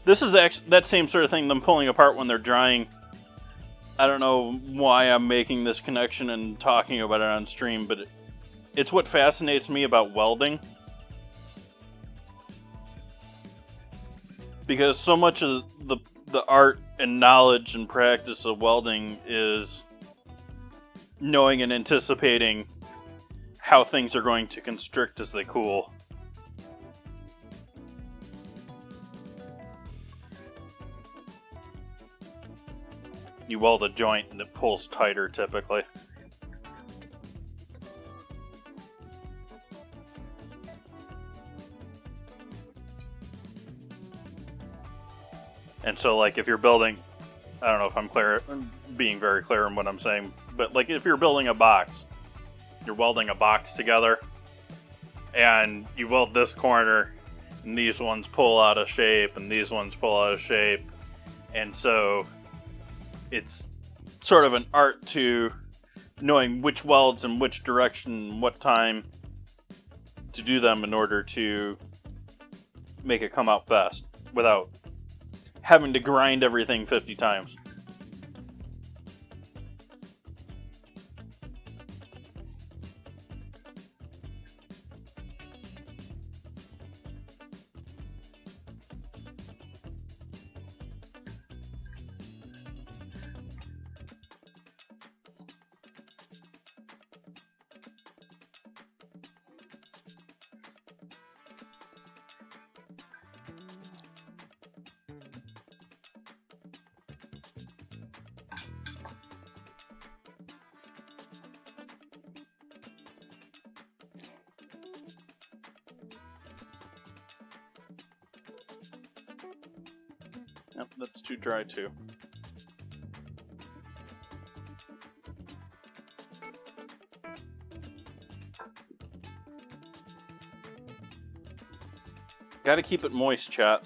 Speaker 1: This is actually that same sort of thing, them pulling apart when they're drying. I don't know why I'm making this connection and talking about it on stream, but it's what fascinates me about welding. Because so much of the art and knowledge and practice of welding is knowing and anticipating how things are going to constrict as they cool. you weld a joint and it pulls tighter typically. And so, like, if you're building, I don't know if I'm being very clear in what I'm saying, but like if you're building a box, you're welding a box together, and you weld this corner, and these ones pull out of shape, and these ones pull out of shape, and so it's sort of an art to knowing which welds in which direction and what time to do them in order to make it come out best without having to grind everything 50 times. Yep, that's too dry too. Gotta keep it moist, chat.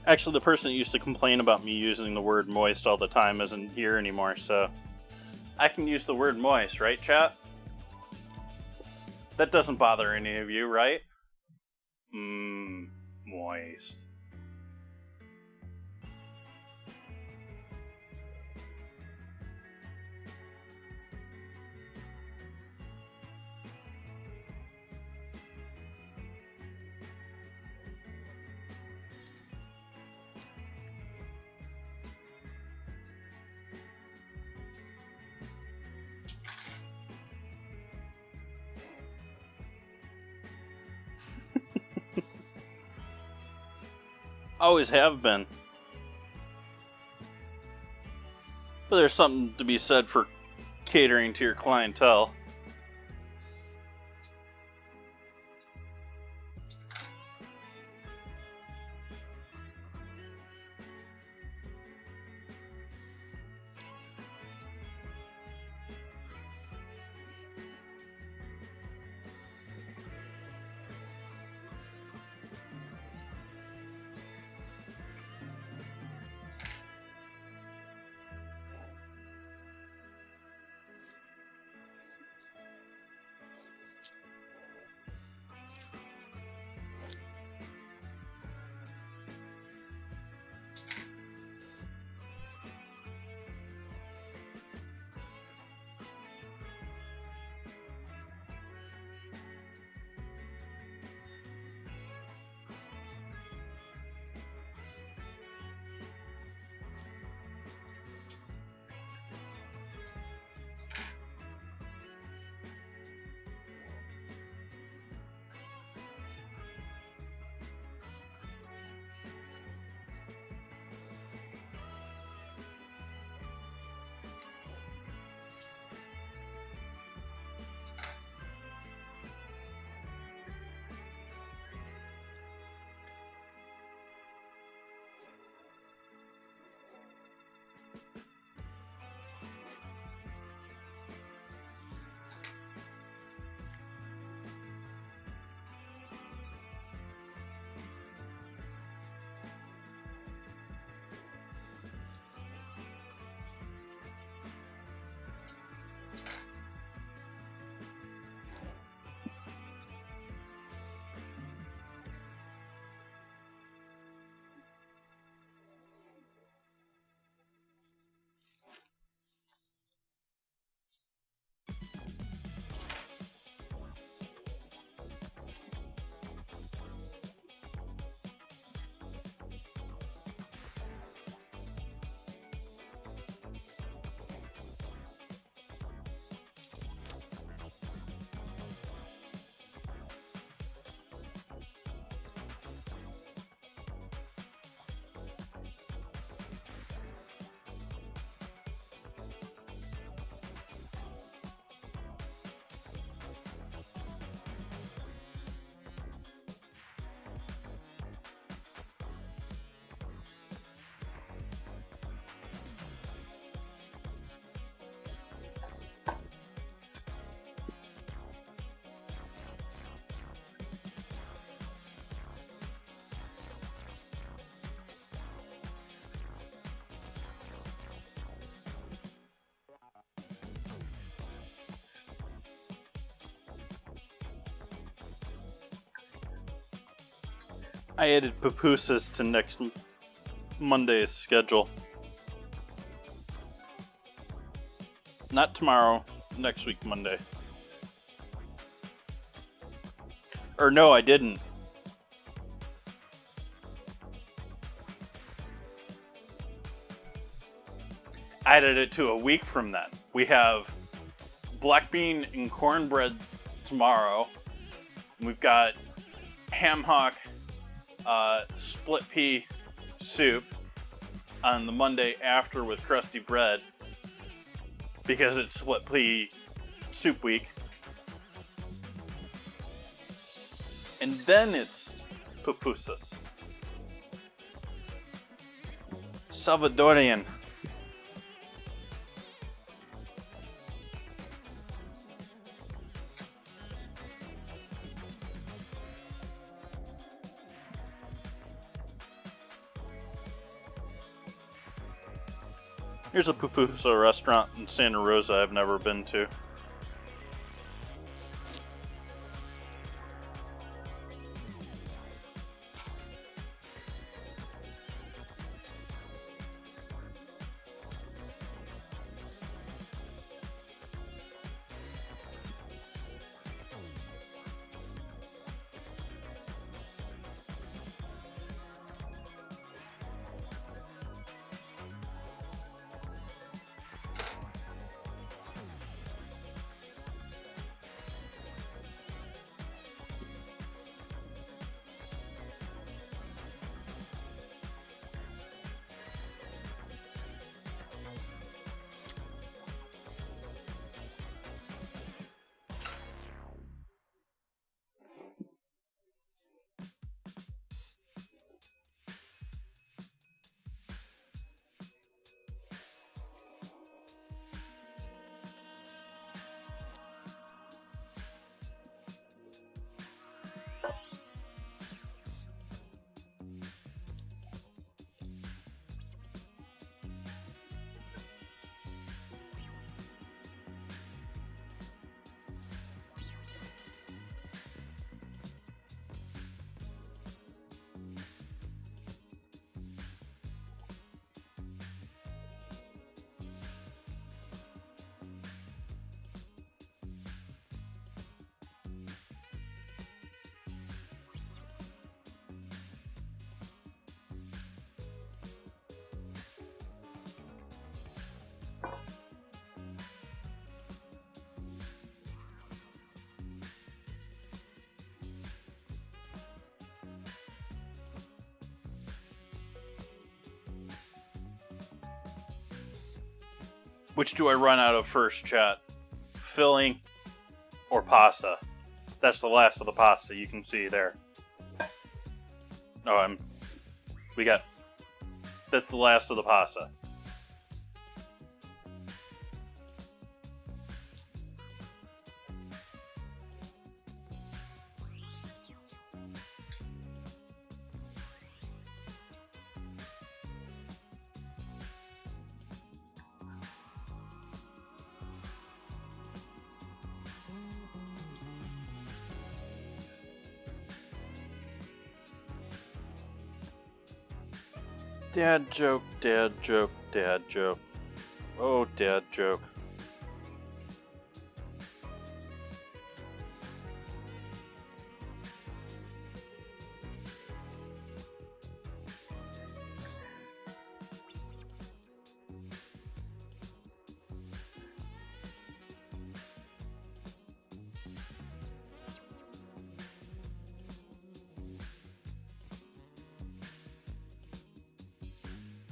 Speaker 1: Actually, the person that used to complain about me using the word moist all the time isn't here anymore, so I can use the word moist, right, chat? That doesn't bother any of you, right? Moist. Always have been. But there's something to be said for catering to your clientele. I added pupusas to next Monday's schedule. Not tomorrow, next week Monday. Or no, I didn't. I added it to a week from then. We have black bean and cornbread tomorrow. We've got ham hock, split pea soup on the Monday after with crusty bread because it's split pea soup week. And then it's pupusas. Salvadorian. Here's a pupusa restaurant in Santa Rosa I've never been to. Which do I run out of first, chat? Filling or pasta? That's the last of the pasta you can see there. Oh, that's the last of the pasta. Dad joke, dad joke, dad joke. Oh, dad joke.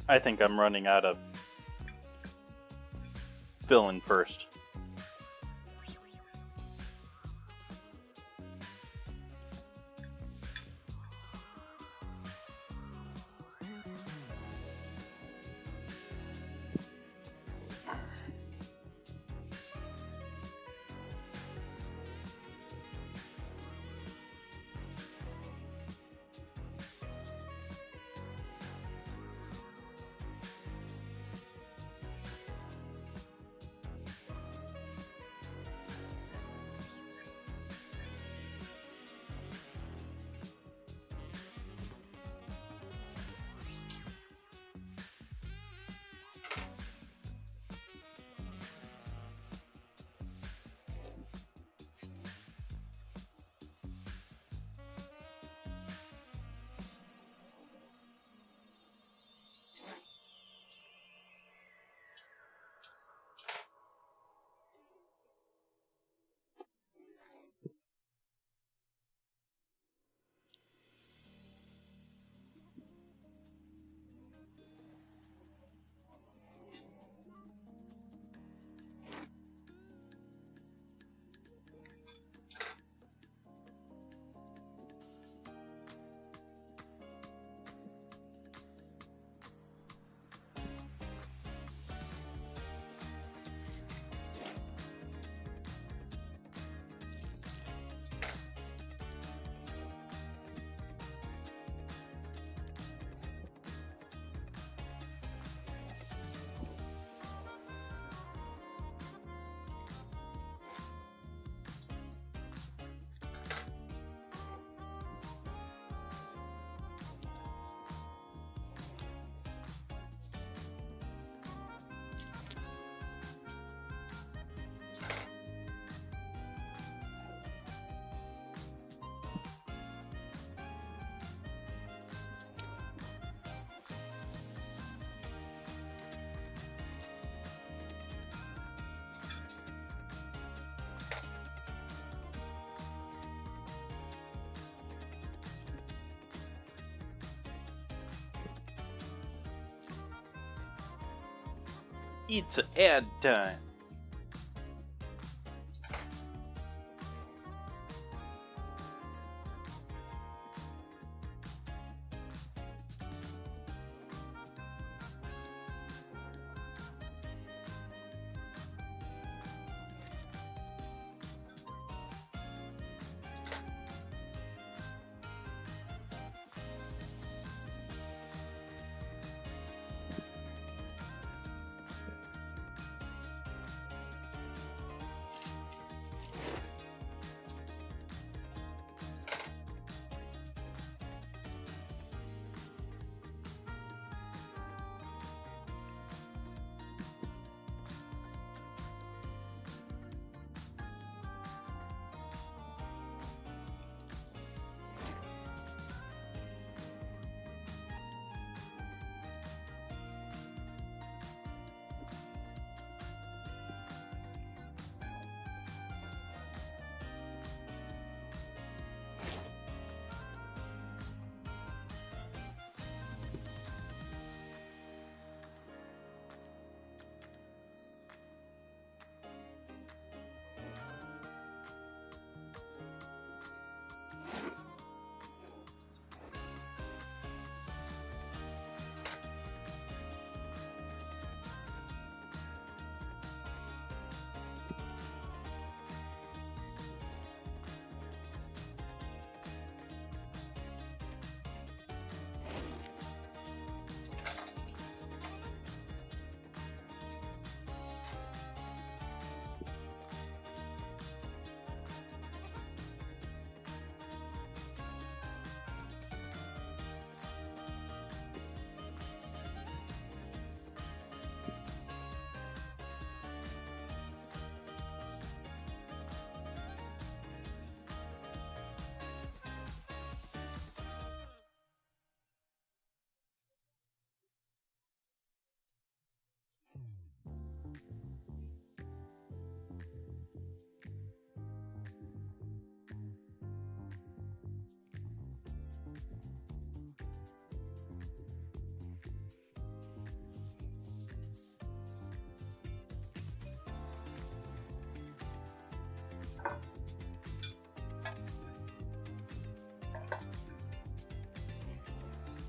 Speaker 1: I think I'm running out of filling first. It's ad time.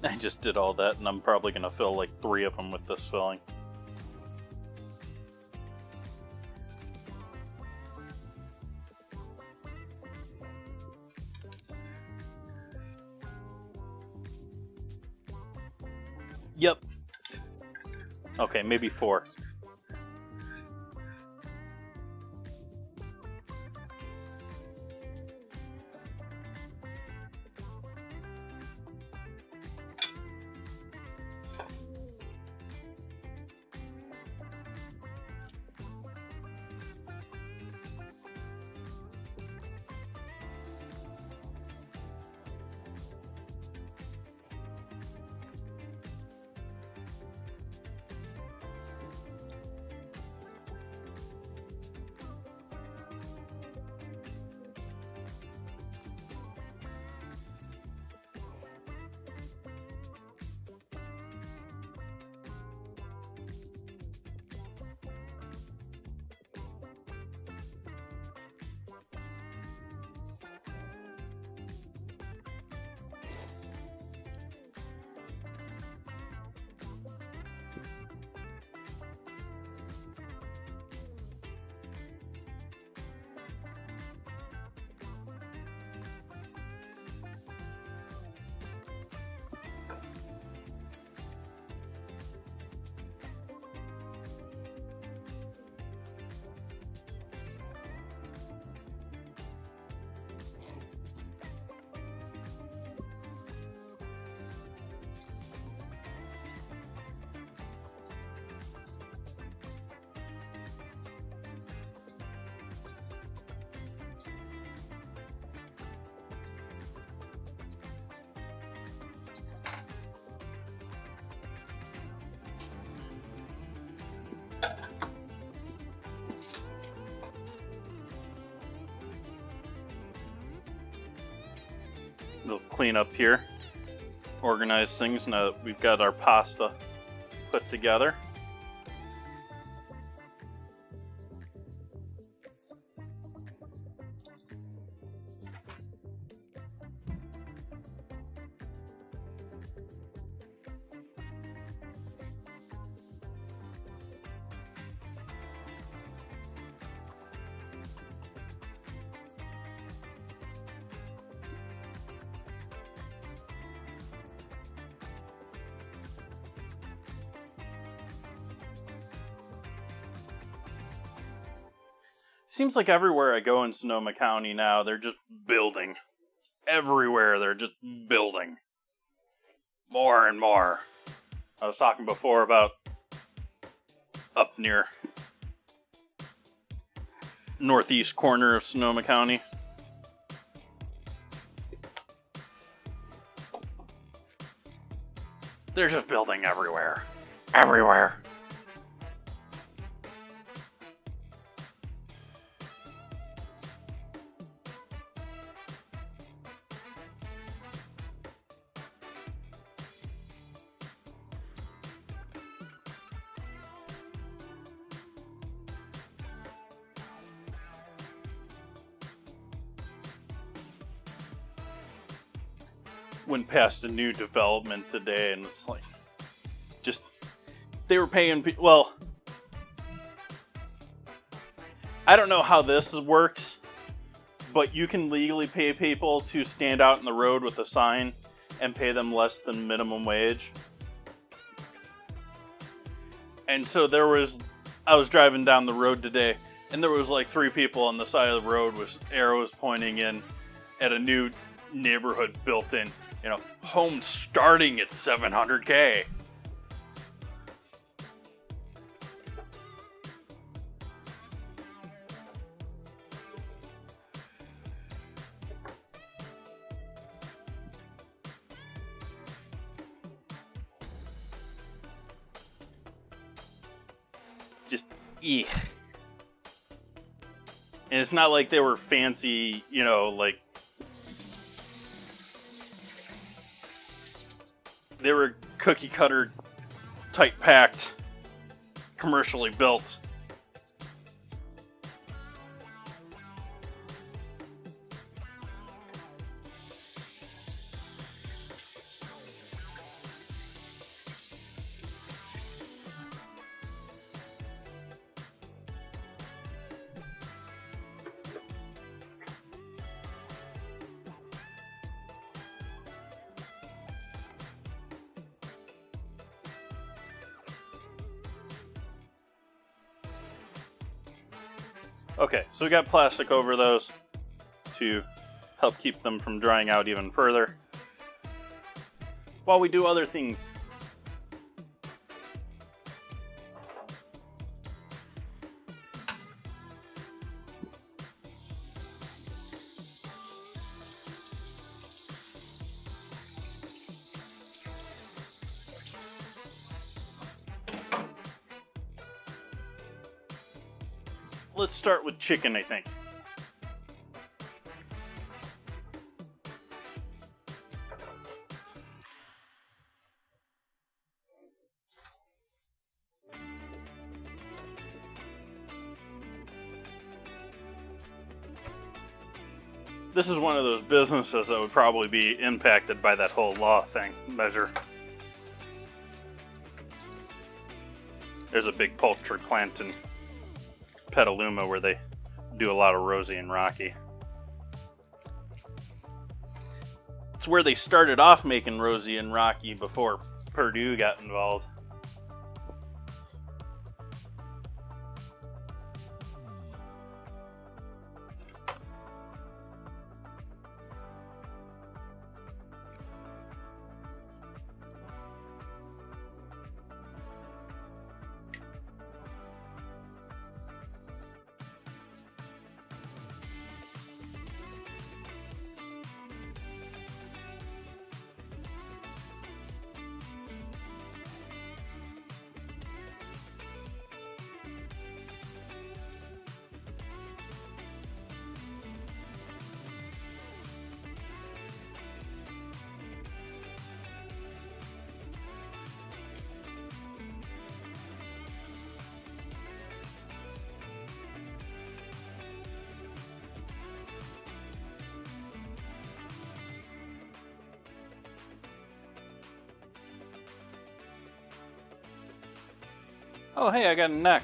Speaker 1: I just did all that, and I'm probably going to fill like 3 of them with this filling. Yep. Okay, maybe 4. We'll clean up here, organize things now that we've got our pasta put together. seems like everywhere I go in Sonoma County now, they're just building. Everywhere, they're just building. More and more. I was talking before about up near northeast corner of Sonoma County. They're just building everywhere. Everywhere. Went past a new development today and it's like, just, they were paying people, well, I don't know how this works, but you can legally pay people to stand out in the road with a sign and pay them less than minimum wage. And so I was driving down the road today and there was like 3 people on the side of the road with arrows pointing in at a new neighborhood built in, home starting at $700K. Just, eek. And it's not like they were fancy, like, they were cookie cutter, tight packed, commercially built. Okay, so we got plastic over those to help keep them from drying out even further while we do other things. Let's start with chicken, I think. This is one of those businesses that would probably be impacted by that whole law measure. There's a big poultry plant in Petaluma where they do a lot of Rosie and Rocky. It's where they started off making Rosie and Rocky before Purdue got involved. Oh, hey, I got a neck.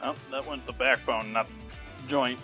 Speaker 1: Oh, that went the backbone, not the joint.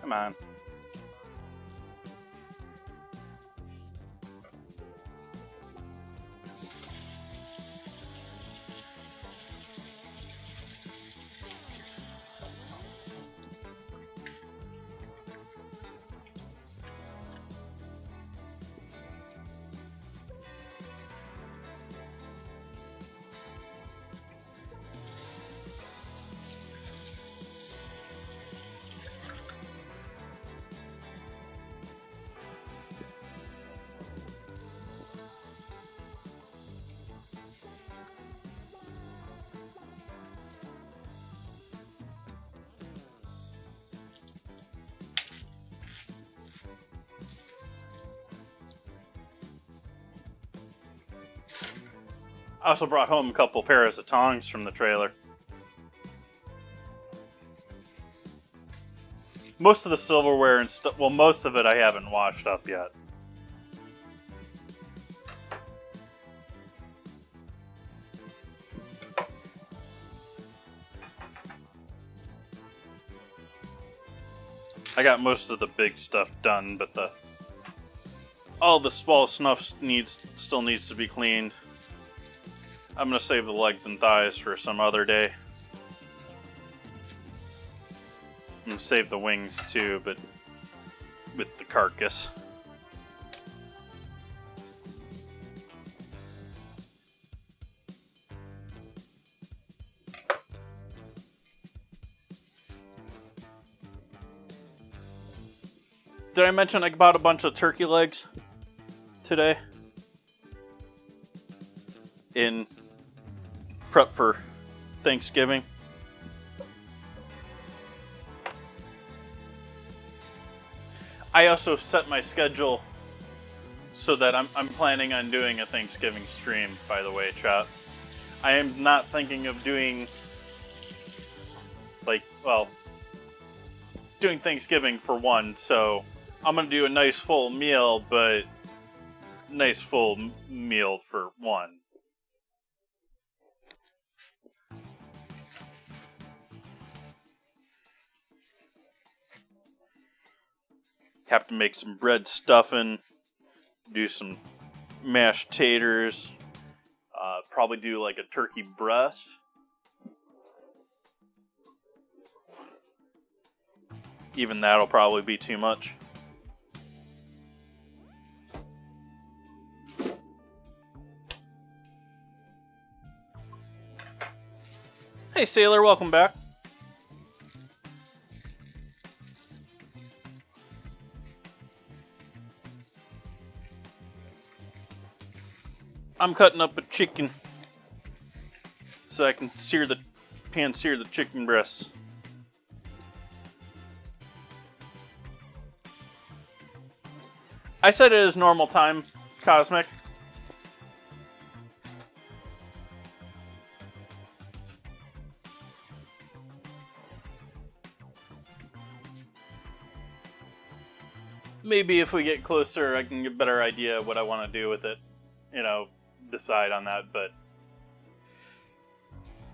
Speaker 1: Come on. I also brought home a couple pairs of tongs from the trailer. Most of the silverware and stuff, well, most of it I haven't washed up yet. I got most of the big stuff done, but all the small stuff still needs to be cleaned. I'm gonna save the legs and thighs for some other day. I'm gonna save the wings too, but with the carcass. Did I mention I bought a bunch of turkey legs today? In prep for Thanksgiving. I also set my schedule so that I'm planning on doing a Thanksgiving stream, by the way, chat. I am not thinking of doing, doing Thanksgiving for one, so I'm going to do a nice full meal, but nice full meal for one. Have to make some bread stuffing, do some mashed taters, probably do like a turkey breast. Even that'll probably be too much. Hey Sailor, welcome back. I'm cutting up a chicken so I can sear the chicken breasts. I said it is normal time, Cosmic. Maybe if we get closer, I can get a better idea of what I want to do with it. You know, decide on that, but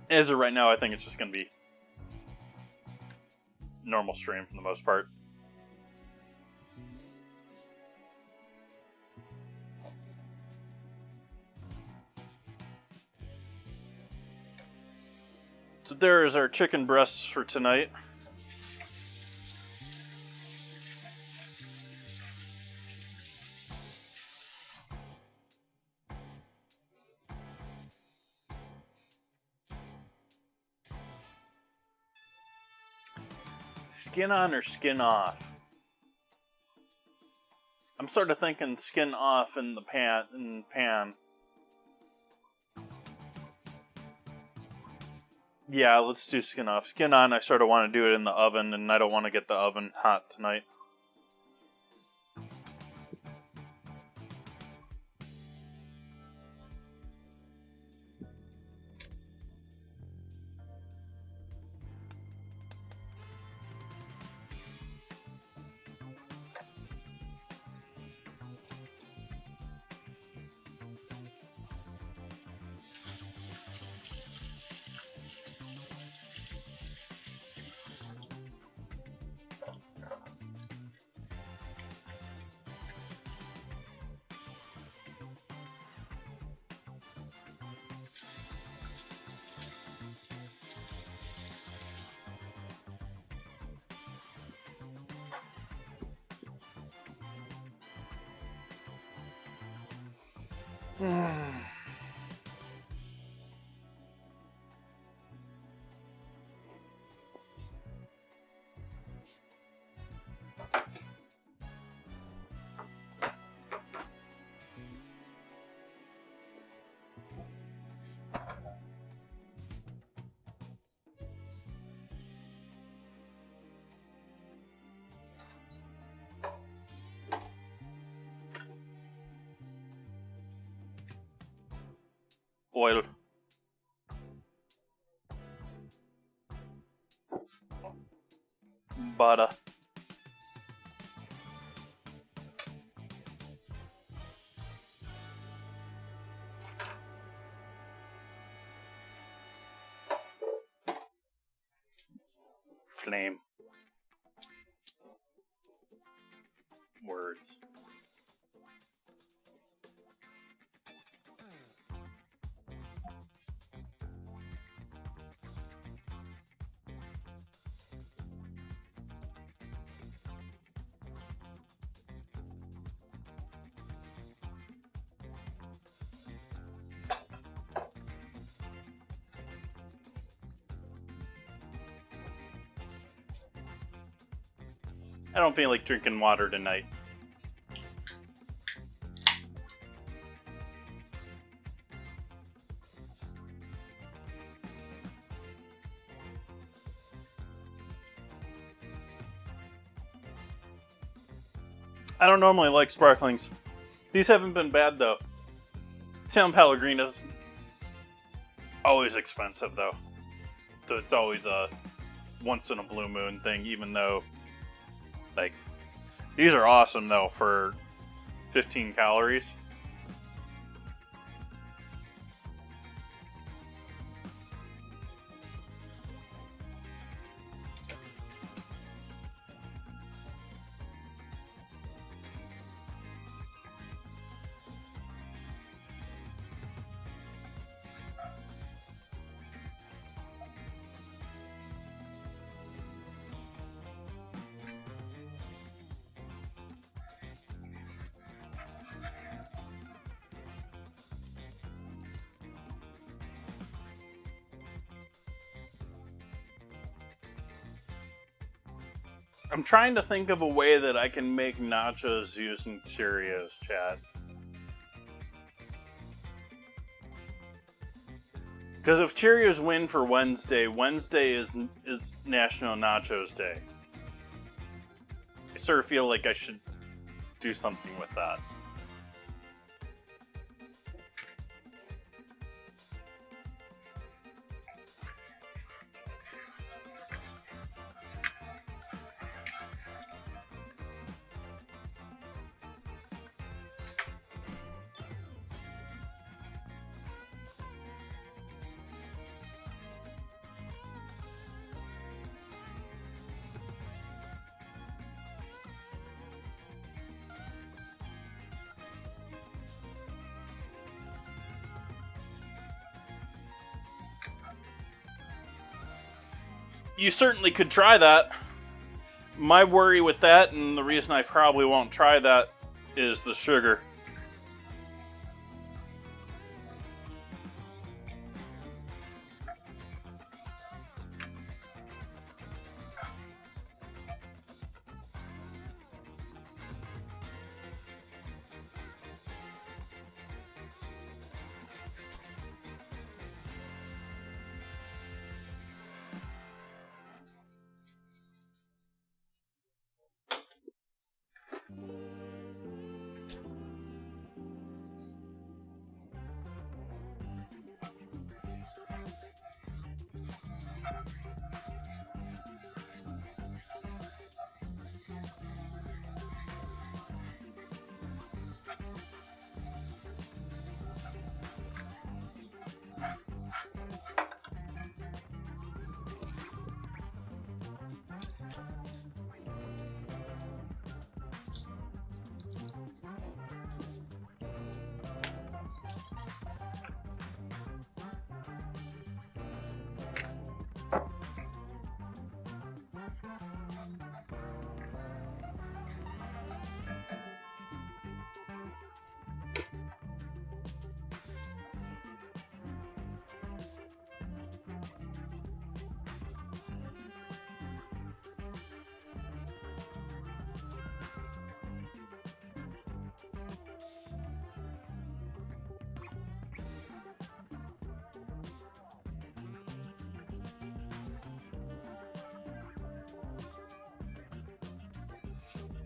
Speaker 1: as of right now, I think it's just going to be normal stream for the most part. So there is our chicken breasts for tonight. Skin on or skin off? I'm sort of thinking skin off in the pan. Yeah, let's do skin off. Skin on, I sort of want to do it in the oven, and I don't want to get the oven hot tonight. Oil. Butter. Flame. Words. I don't feel like drinking water tonight. I don't normally like sparklings. These haven't been bad though. San Pellegrino's always expensive though. So it's always a once in a blue moon thing, even though like these are awesome though for 15 calories. I'm trying to think of a way that I can make nachos using Cheerios, chat. Because if Cheerios win for Wednesday, Wednesday is National Nachos Day. I sort of feel like I should do something with that. You certainly could try that. My worry with that, and the reason I probably won't try that, is the sugar.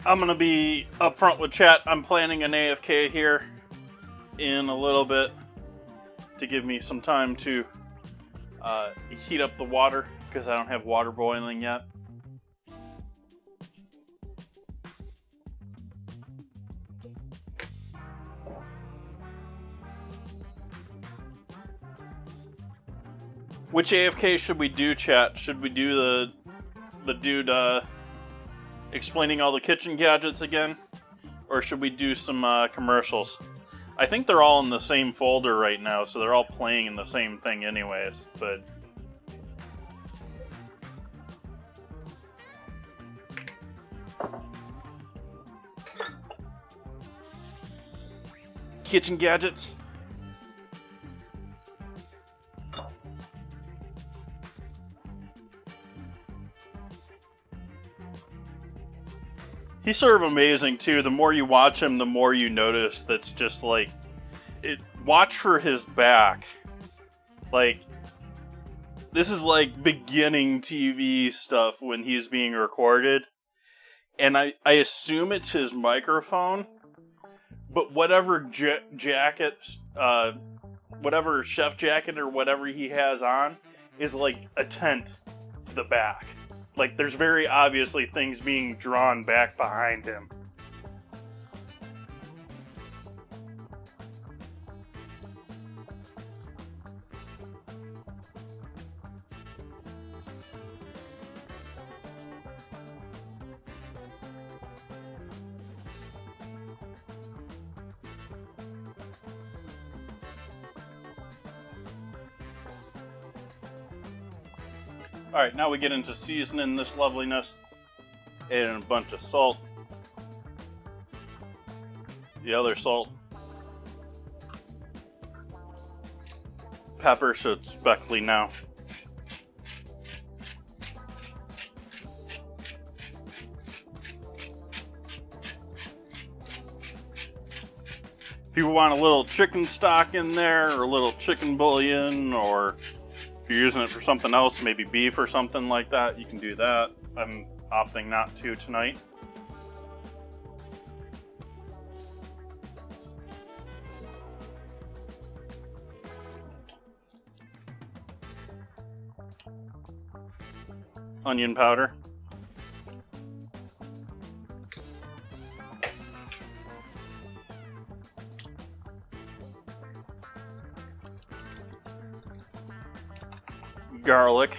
Speaker 1: I'm going to be upfront with chat. I'm planning an AFK here in a little bit to give me some time to heat up the water because I don't have water boiling yet. Which AFK should we do, chat? Should we do the dude explaining all the kitchen gadgets again? Or should we do some commercials? I think they're all in the same folder right now, so they're all playing in the same thing anyways, but... Kitchen gadgets? He's sort of amazing too. The more you watch him, the more you notice that's just like watch for his back. Like, this is like beginning TV stuff when he's being recorded. And I assume it's his microphone, but whatever jacket, whatever chef jacket or whatever he has on is like a tent to the back. Like, there's very obviously things being drawn back behind him. Alright, now we get into seasoning this loveliness. Adding a bunch of salt. The other salt. Pepper, so it's speckly now. If you want a little chicken stock in there, or a little chicken bouillon, or if you're using it for something else, maybe beef or something like that, you can do that. I'm opting not to tonight. Onion powder. Garlic.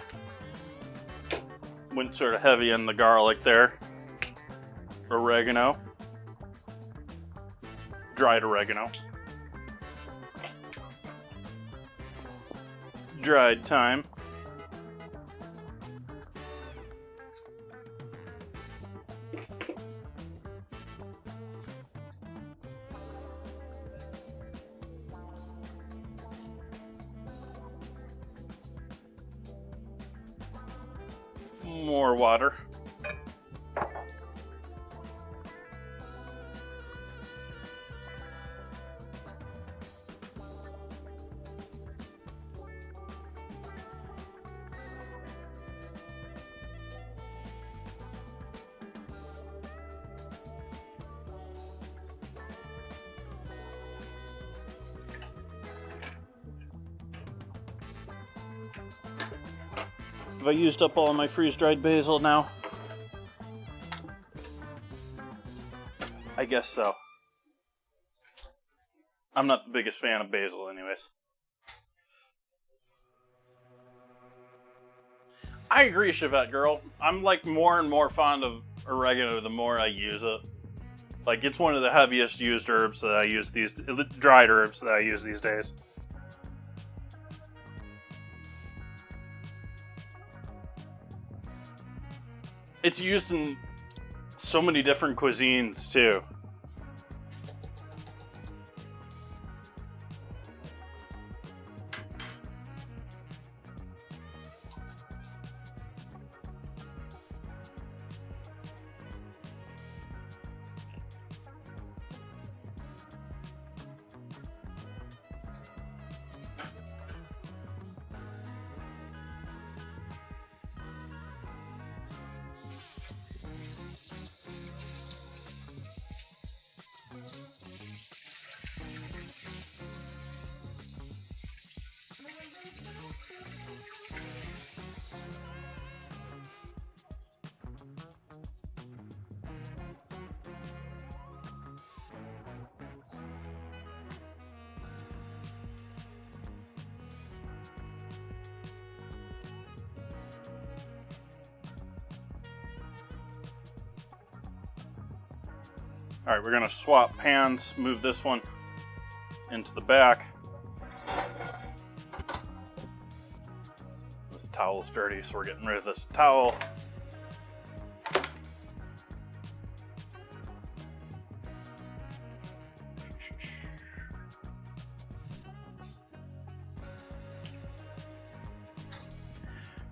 Speaker 1: Went sort of heavy in the garlic there. Oregano. Dried oregano. Dried thyme. More water. Have I used up all of my freeze-dried basil now? I guess so. I'm not the biggest fan of basil anyways. I agree, Chevette girl. I'm like more and more fond of oregano the more I use it. Like, it's one of the heaviest used herbs that I use dried herbs that I use these days. It's used in so many different cuisines, too. Alright, we're going to swap pans, move this one into the back. This towel's dirty, so we're getting rid of this towel.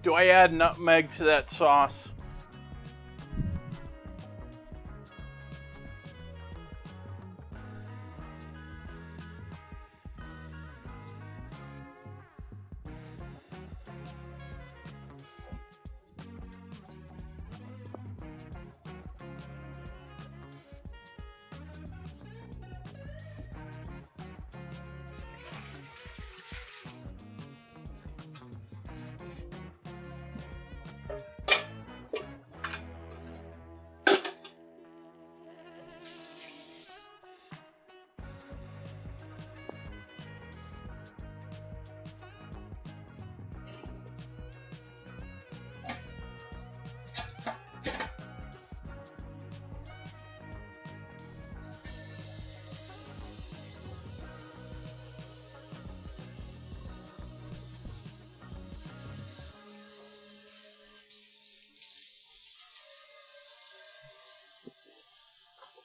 Speaker 1: Do I add nutmeg to that sauce?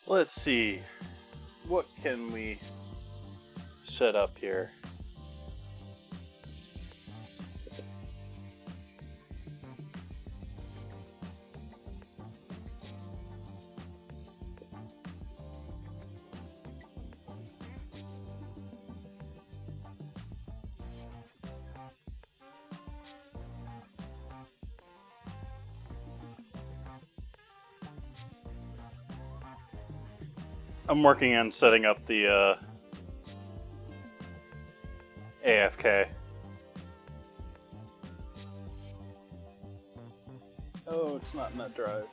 Speaker 1: Let's see, what can we set up here? I'm working on setting up the AFK. Oh, it's not in that drive.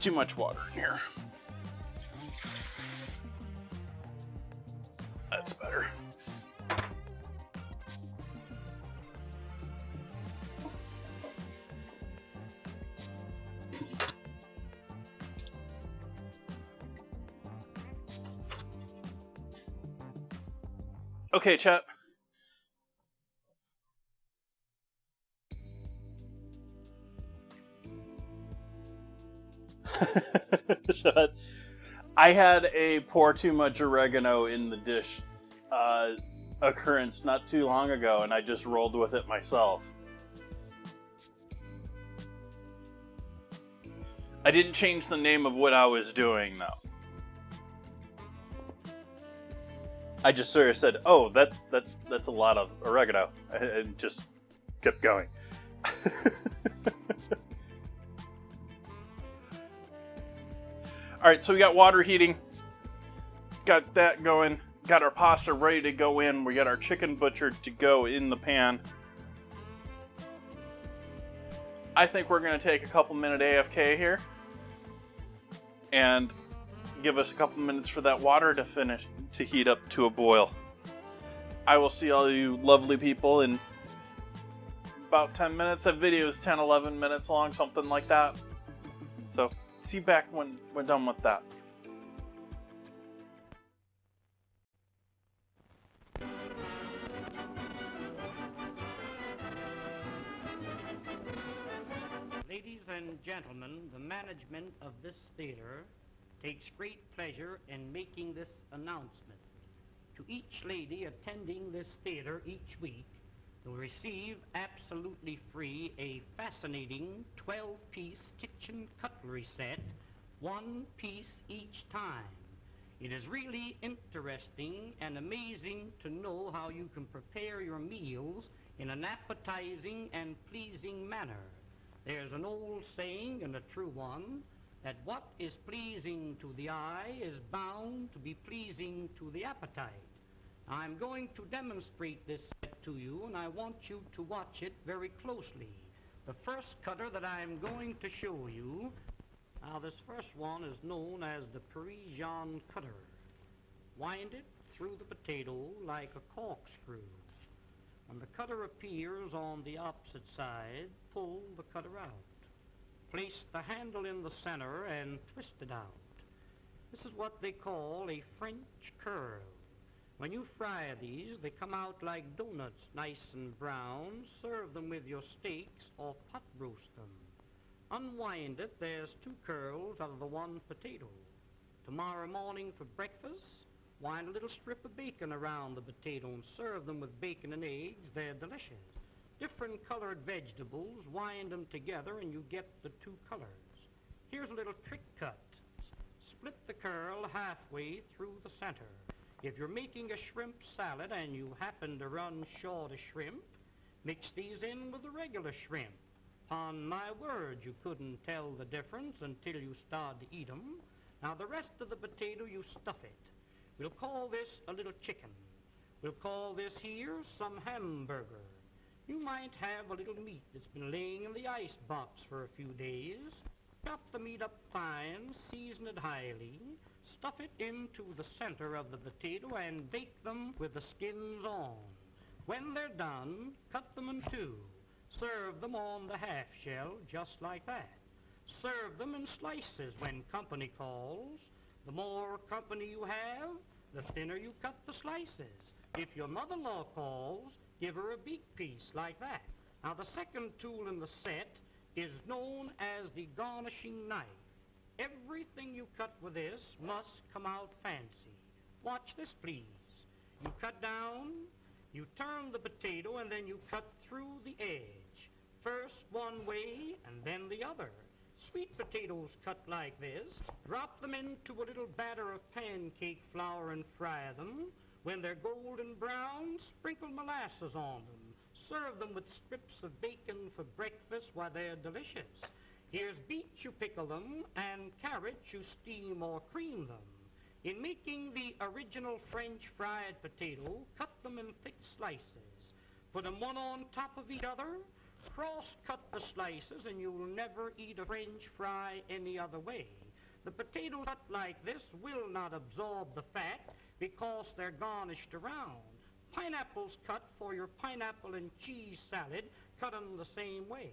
Speaker 1: Too much water in here. That's better. Okay, chat. Shut. I had a pour too much oregano in the dish occurrence not too long ago, and I just rolled with it myself. I didn't change the name of what I was doing, though. I just sort of said, "Oh, that's a lot of oregano," and just kept going. All right, so we got water heating. Got that going. Got our pasta ready to go in. We got our chicken butchered to go in the pan. I think we're going to take a couple minute AFK here and give us a couple minutes for that water to heat up to a boil. I will see all you lovely people in about 10 minutes. That video is 10, 11 minutes long, something like that. So see you back when we're done with that.
Speaker 3: Ladies and gentlemen, the management of this theater takes great pleasure in making this announcement. To each lady attending this theater each week, will receive absolutely free a fascinating 12-piece kitchen cutlery set, one piece each time. It is really interesting and amazing to know how you can prepare your meals in an appetizing and pleasing manner. There's an old saying, and a true one, that what is pleasing to the eye is bound to be pleasing to the appetite. I'm going to demonstrate this set to you, and I want you to watch it very closely. The first cutter that I'm going to show you, now this first one is known as the Parisian cutter. Wind it through the potato like a corkscrew. When the cutter appears on the opposite side, pull the cutter out. Place the handle in the center and twist it out. This is what they call a French curl. When you fry these, they come out like donuts, nice and brown. Serve them with your steaks or pot roast them. Unwind it, there's 2 curls out of the 1 potato. Tomorrow morning for breakfast, wind a little strip of bacon around the potato and serve them with bacon and eggs. They're delicious. Different colored vegetables, wind them together and you get the 2 colors. Here's a little trick cut. Split the curl halfway through the center. If you're making a shrimp salad and you happen to run short of shrimp, mix these in with the regular shrimp. Upon my word, you couldn't tell the difference until you start to eat them. Now the rest of the potato, you stuff it. We'll call this a little chicken. We'll call this here some hamburger. You might have a little meat that's been laying in the ice box for a few days. Chop the meat up fine, season it highly, stuff it into the center of the potato and bake them with the skins on. When they're done, cut them in 2. Serve them on the half shell, just like that. Serve them in slices when company calls. The more company you have, the thinner you cut the slices. If your mother-in-law calls, give her a beak piece like that. Now the second tool in the set is known as the garnishing knife. Everything you cut with this must come out fancy. Watch this, please. You cut down, you turn the potato, and then you cut through the edge. First one way, and then the other. Sweet potatoes cut like this. Drop them into a little batter of pancake flour and fry them. When they're golden brown, sprinkle molasses on them. Serve them with strips of bacon for breakfast while they're delicious. Here's beets, you pickle them, and carrots, you steam or cream them. In making the original French fried potato, cut them in thick slices. Put them one on top of each other. Cross-cut the slices, and you'll never eat a French fry any other way. The potatoes cut like this will not absorb the fat because they're garnished around. Pineapples cut for your pineapple and cheese salad, cut them the same way.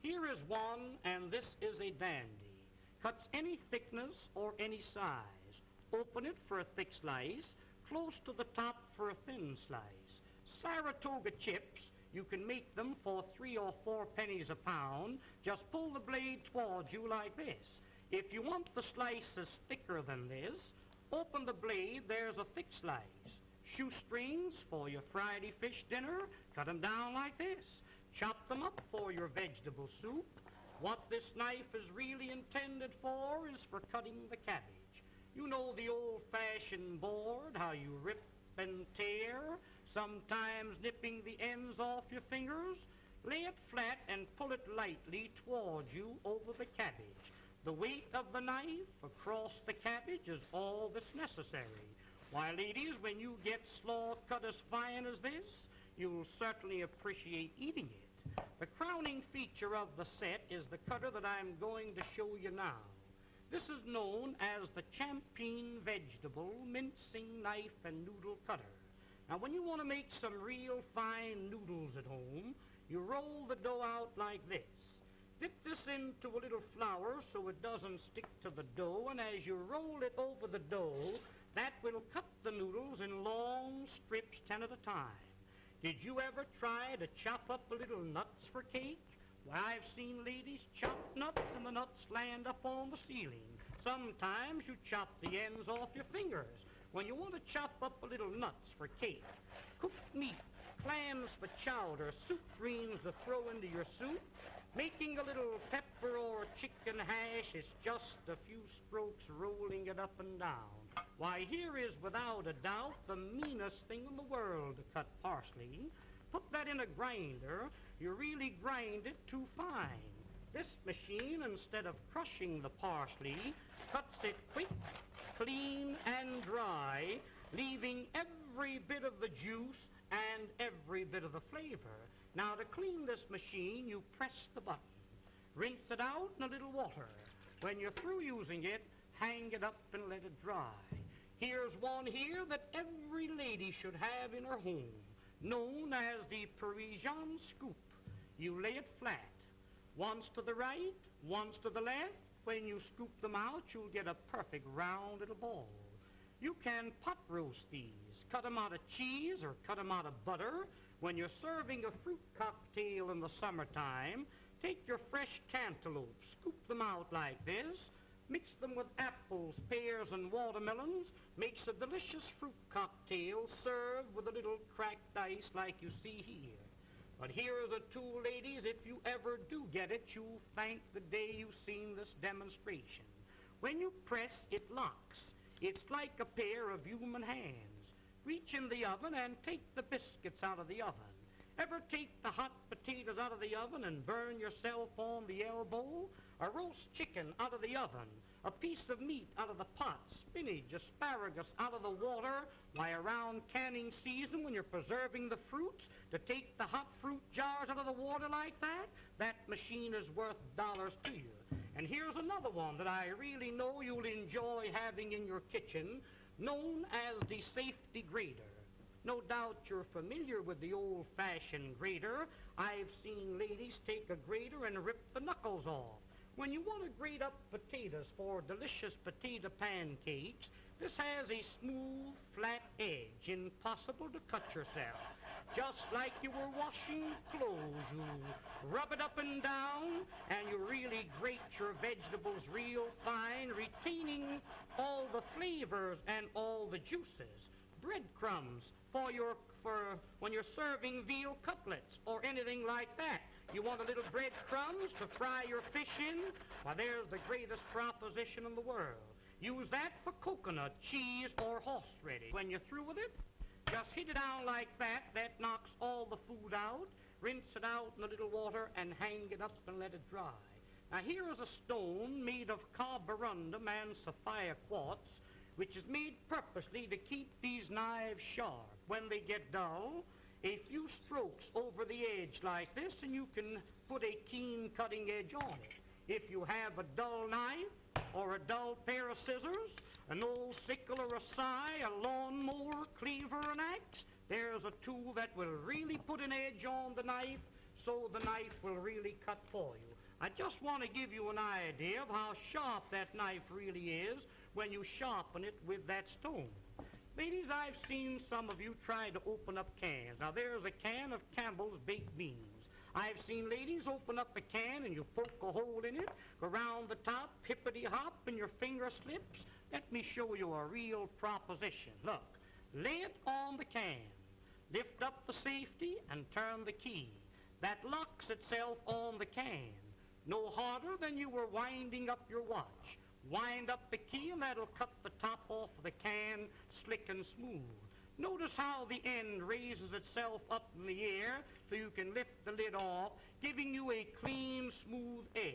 Speaker 3: Here is one, and this is a dandy. Cuts any thickness or any size. Open it for a thick slice, close to the top for a thin slice. Saratoga chips, you can make them for 3 or 4 pennies a pound. Just pull the blade towards you like this. If you want the slices thicker than this, open the blade, there's a thick slice. Shoestrings for your Friday fish dinner, cut them down like this. Chop them up for your vegetable soup. What this knife is really intended for is for cutting the cabbage. You know the old-fashioned board, how you rip and tear, sometimes nipping the ends off your fingers. Lay it flat and pull it lightly towards you over the cabbage. The weight of the knife across the cabbage is all that's necessary. Why, ladies, when you get slaw cut as fine as this, you'll certainly appreciate eating it. The crowning feature of the set is the cutter that I'm going to show you now. This is known as the champeen vegetable mincing knife and noodle cutter. Now, when you want to make some real fine noodles at home, you roll the dough out like this. Dip this into a little flour so it doesn't stick to the dough, and as you roll it over the dough, that will cut the noodles in long strips, 10 at a time. Did you ever try to chop up a little nuts for cake? Why, I've seen ladies chop nuts and the nuts land up on the ceiling. Sometimes you chop the ends off your fingers. When you want to chop up a little nuts for cake, cooked meat, clams for chowder, soup greens to throw into your soup, making a little pepper or chicken hash is just a few strokes rolling it up and down. Why, here is without a doubt the meanest thing in the world to cut parsley. Put that in a grinder, you really grind it too fine. This machine, instead of crushing the parsley, cuts it quick, clean, and dry, leaving every bit of the juice and every bit of the flavor. Now, to clean this machine, you press the button. Rinse it out in a little water. When you're through using it, hang it up and let it dry. Here's one here that every lady should have in her home, known as the Parisian scoop. You lay it flat, once to the right, once to the left. When you scoop them out, you'll get a perfect round little ball. You can pot roast these, cut them out of cheese or cut them out of butter. When you're serving a fruit cocktail in the summertime, take your fresh cantaloupe, scoop them out like this, mix them with apples, pears, and watermelons, makes a delicious fruit cocktail served with a little cracked ice like you see here. But here's a tool, ladies, if you ever do get it, you'll thank the day you've seen this demonstration. When you press, it locks. It's like a pair of human hands. Reach in the oven and take the biscuits out of the oven. Ever take the hot potatoes out of the oven and burn yourself on the elbow? A roast chicken out of the oven, a piece of meat out of the pot, spinach, asparagus out of the water. Why, around canning season, when you're preserving the fruits, to take the hot fruit jars out of the water like that, that machine is worth dollars to you. And here's another one that I really know you'll enjoy having in your kitchen, known as the safety grater. No doubt you're familiar with the old-fashioned grater. I've seen ladies take a grater and rip the knuckles off. When you want to grate up potatoes for delicious potato pancakes, this has a smooth, flat edge, impossible to cut yourself. Just like you were washing clothes, you rub it up and down, and you really grate your vegetables real fine, retaining all the flavors and all the juices. Breadcrumbs for when you're serving veal cutlets or anything like that. You want a little breadcrumbs to fry your fish in? Why, there's the greatest proposition in the world. Use that for coconut, cheese, or horse ready. When you're through with it, just hit it down like that. That knocks all the food out. Rinse it out in a little water and hang it up and let it dry. Now, here is a stone made of carborundum and sapphire quartz, which is made purposely to keep these knives sharp. When they get dull, a few strokes over the edge like this, and you can put a keen cutting edge on it. If you have a dull knife or a dull pair of scissors, an old sickle or a scythe, a lawnmower, cleaver, an axe, there's a tool that will really put an edge on the knife so the knife will really cut for you. I just want to give you an idea of how sharp that knife really is when you sharpen it with that stone. Ladies, I've seen some of you try to open up cans. Now, there's a can of Campbell's baked beans. I've seen ladies open up a can and you poke a hole in it, go around the top, hippity-hop, and your finger slips. Let me show you a real proposition. Look, lay it on the can, lift up the safety, and turn the key. That locks itself on the can. No harder than you were winding up your watch. Wind up the key and that'll cut the top off of the can slick and smooth. Notice how the end raises itself up in the air so you can lift the lid off, giving you a clean, smooth edge.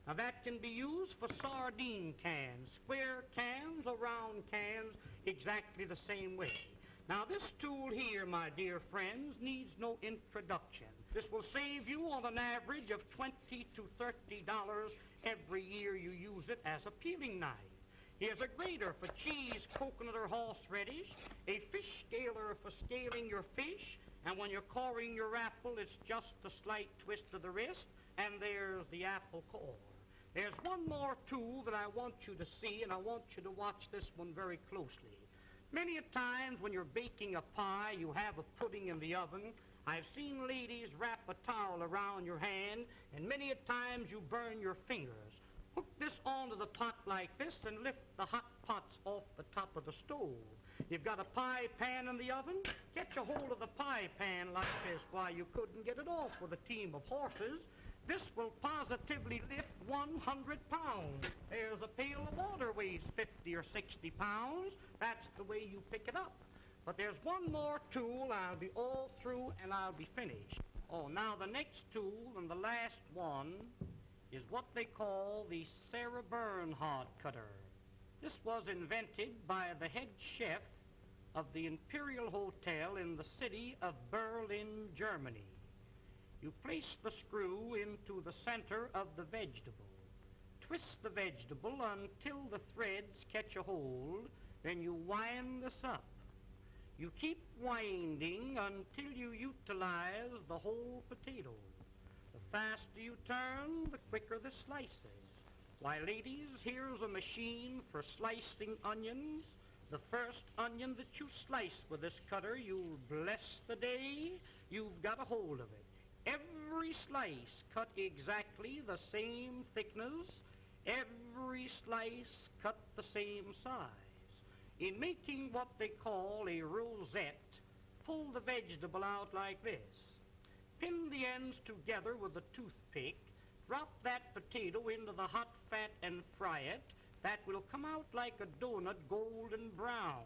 Speaker 3: Now, that can be used for sardine cans, square cans or round cans, exactly the same way. Now, this tool here, my dear friends, needs no introduction. This will save you on an average of $20 to $30 every year you use it as a peeling knife. Here's a grater for cheese, coconut, or horseradish, a fish scaler for scaling your fish, and when you're coring your apple, it's just a slight twist of the wrist, and there's the apple core. There's one more tool that I want you to see, and I want you to watch this one very closely. Many a times when you're baking a pie, you have a pudding in the oven. I've seen ladies wrap a towel around your hand, and many a times you burn your fingers. Hook this onto the pot like this and lift the hot pots off the top of the stove. You've got a pie pan in the oven? Catch a hold of the pie pan like this. Why, you couldn't get it off with a team of horses. This will positively lift 100 pounds. There's a pail of water weighs 50 or 60 pounds. That's the way you pick it up. But there's one more tool. I'll be all through and I'll be finished. Oh, now the next tool and the last one is what they call the Sarah Bernhardt cutter. This was invented by the head chef of the Imperial Hotel in the city of Berlin, Germany. You place the screw into the center of the vegetable. Twist the vegetable until the threads catch a hold, then you wind this up. You keep winding until you utilize the whole potato. The faster you turn, the quicker the slices. Why, ladies, here's a machine for slicing onions. The first onion that you slice with this cutter, you'll bless the day you've got a hold of it. Every slice cut exactly the same thickness. Every slice cut the same size. In making what they call a rosette, pull the vegetable out like this. Pin the ends together with a toothpick. Drop that potato into the hot fat and fry it. That will come out like a donut, golden brown.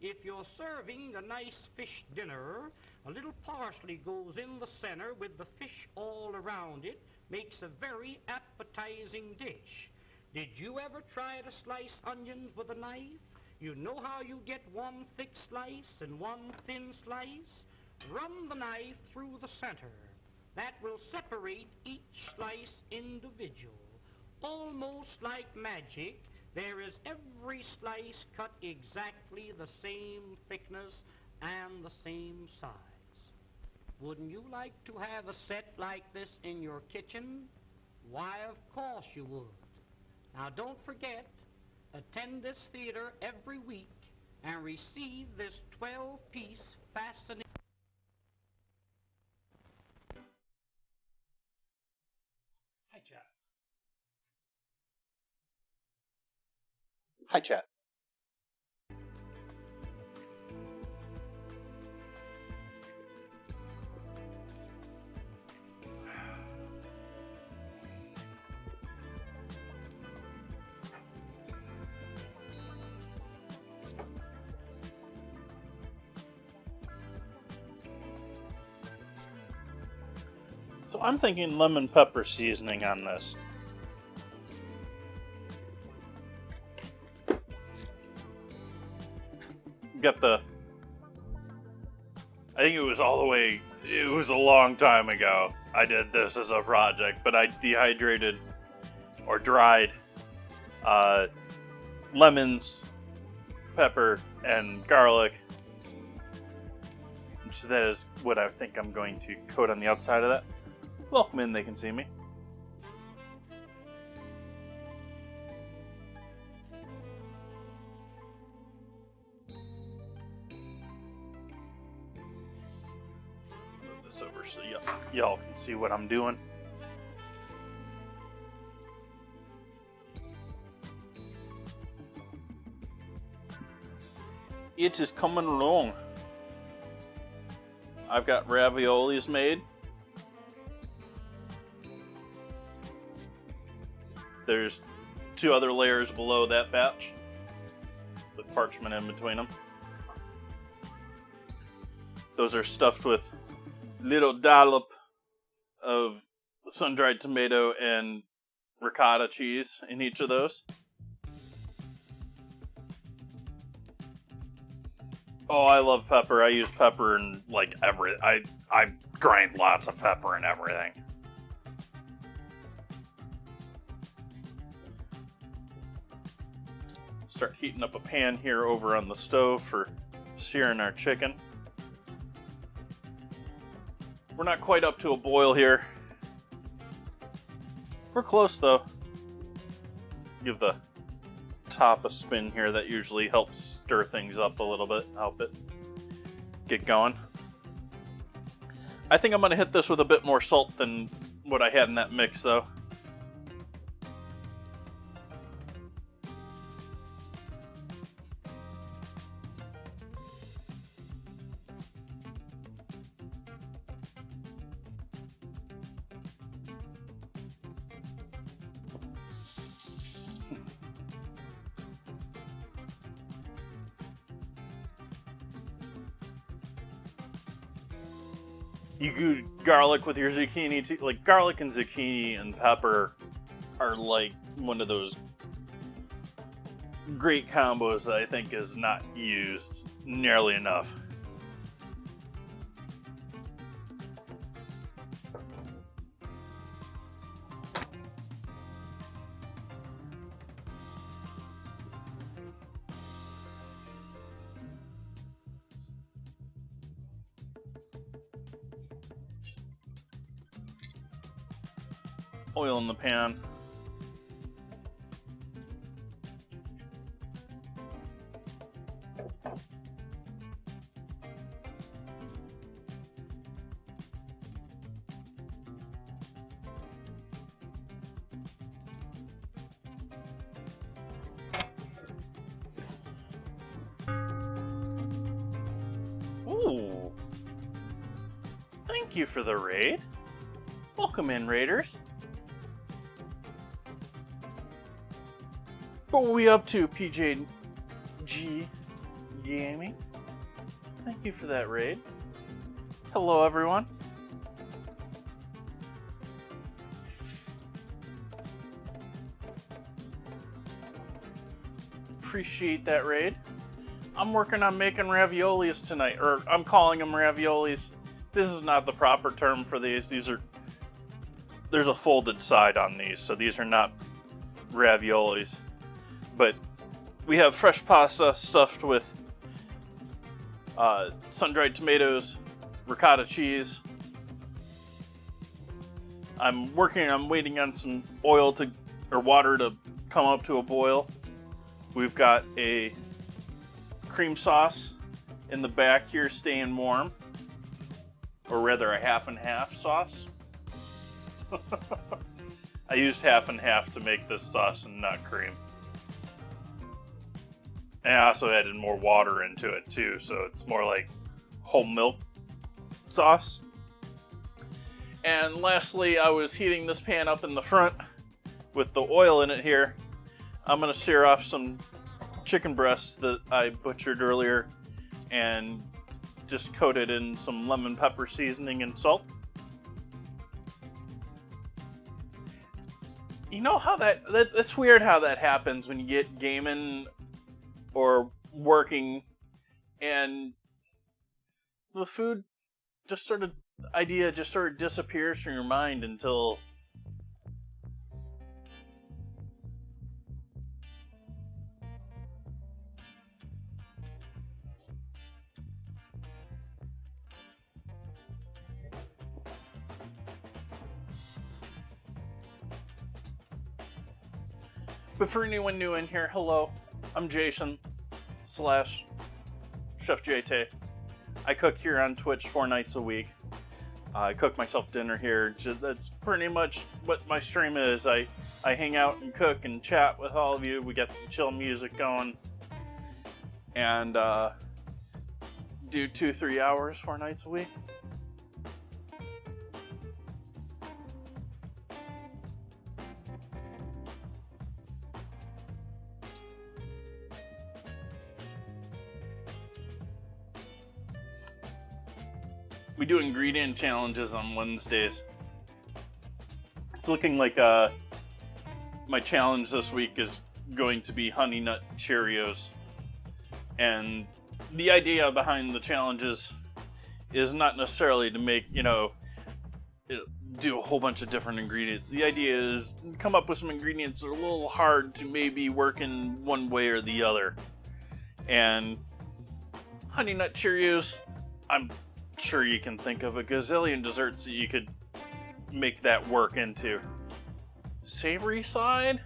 Speaker 3: If you're serving a nice fish dinner, a little parsley goes in the center with the fish all around it, makes a very appetizing dish. Did you ever try to slice onions with a knife? You know how you get one thick slice and one thin slice? Run the knife through the center. That will separate each slice individual. Almost like magic, there is every slice cut exactly the same thickness and the same size. Wouldn't you like to have a set like this in your kitchen? Why, of course you would. Now, don't forget, attend this theater every week and receive this 12-piece fascinating...
Speaker 1: Hi, chat. Hi, chat. So I'm thinking lemon pepper seasoning on this. Got the... I think it was a long time ago I did this as a project, but I dehydrated or dried lemons, pepper, and garlic. So that is what I think I'm going to coat on the outside of that. Welcome in, they can see me. Move this over so y'all can see what I'm doing. It is coming along. I've got raviolis made. There's 2 other layers below that batch with parchment in between them. Those are stuffed with little dollop of sun-dried tomato and ricotta cheese in each of those. Oh, I love pepper. I use pepper in like I grind lots of pepper in everything. Start heating up a pan here over on the stove for searing our chicken. We're not quite up to a boil here. We're close though. Give the top a spin here. That usually helps stir things up a little bit, help it get going. I think I'm going to hit this with a bit more salt than what I had in that mix though. You do garlic with your zucchini too. Like garlic and zucchini and pepper are like one of those great combos that I think is not used nearly enough. Oil in the pan. Ooh. Thank you for the raid. Welcome in, raiders. What are we up to, PJG Gaming? Thank you for that raid. Hello, everyone. Appreciate that raid. I'm working on making raviolis tonight, or I'm calling them raviolis. This is not the proper term for these. There's a folded side on these, so these are not raviolis. But we have fresh pasta stuffed with sun-dried tomatoes, ricotta cheese. I'm waiting on some oil or water to come up to a boil. We've got a cream sauce in the back here staying warm. Or rather a half and half sauce. I used half and half to make this sauce and not cream. And I also added more water into it too, so it's more like whole milk sauce. And lastly, I was heating this pan up in the front with the oil in it here. I'm gonna sear off some chicken breasts that I butchered earlier and just coat it in some lemon pepper seasoning and salt. You know how that's weird how that happens when you get gaming or working and the food idea just sort of disappears from your mind until But for anyone new in here, hello, I'm Jason / Chef JT. I cook here on Twitch 4 nights a week. I cook myself dinner here. That's pretty much what my stream is. I hang out and cook and chat with all of you. We got some chill music going. And do 2-3 hours 4 nights a week. We do ingredient challenges on Wednesdays. It's looking like my challenge this week is going to be Honey Nut Cheerios. And the idea behind the challenges is not necessarily to make, do a whole bunch of different ingredients. The idea is come up with some ingredients that are a little hard to maybe work in one way or the other. And Honey Nut Cheerios, I'm sure you can think of a gazillion desserts that you could make that work into. Savory side?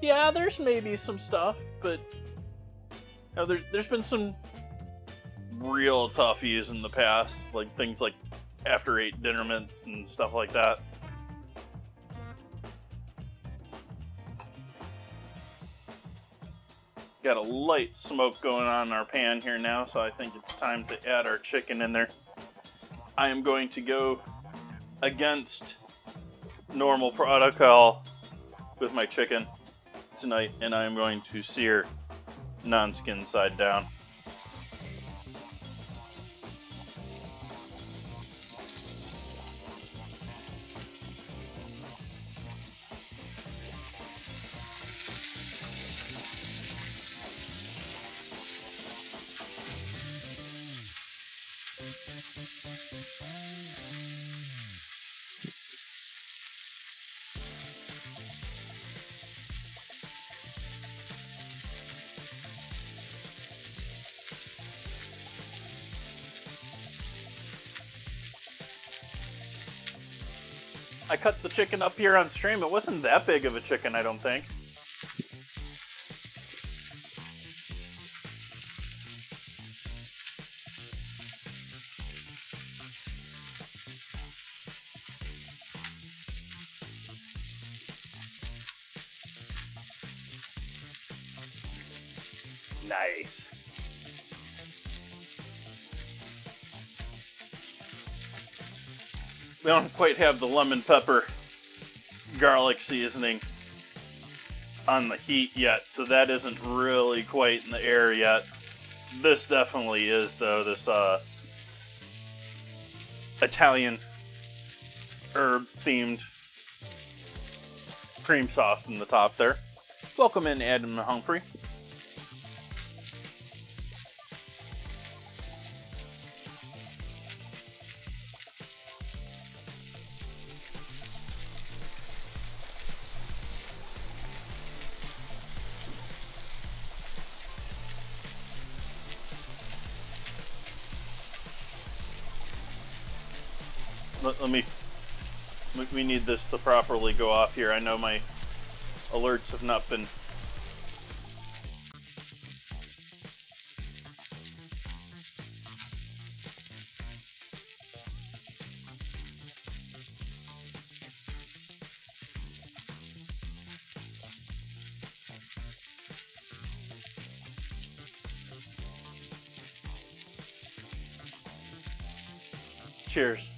Speaker 1: Yeah, there's maybe some stuff, but there's been some real toughies in the past, like things like after 8 dinner mints and stuff like that. Got a light smoke going on in our pan here now, so I think it's time to add our chicken in there. I am going to go against normal protocol with my chicken tonight, and I am going to sear non-skin side down. I cut the chicken up here on stream. It wasn't that big of a chicken, I don't think. Nice. We don't quite have the lemon pepper garlic seasoning on the heat yet, so that isn't really quite in the air yet. This definitely is, though, this Italian herb-themed cream sauce in the top there. Welcome in, Adam Humphrey. We need this to properly go off here. I know my alerts have not been... Cheers.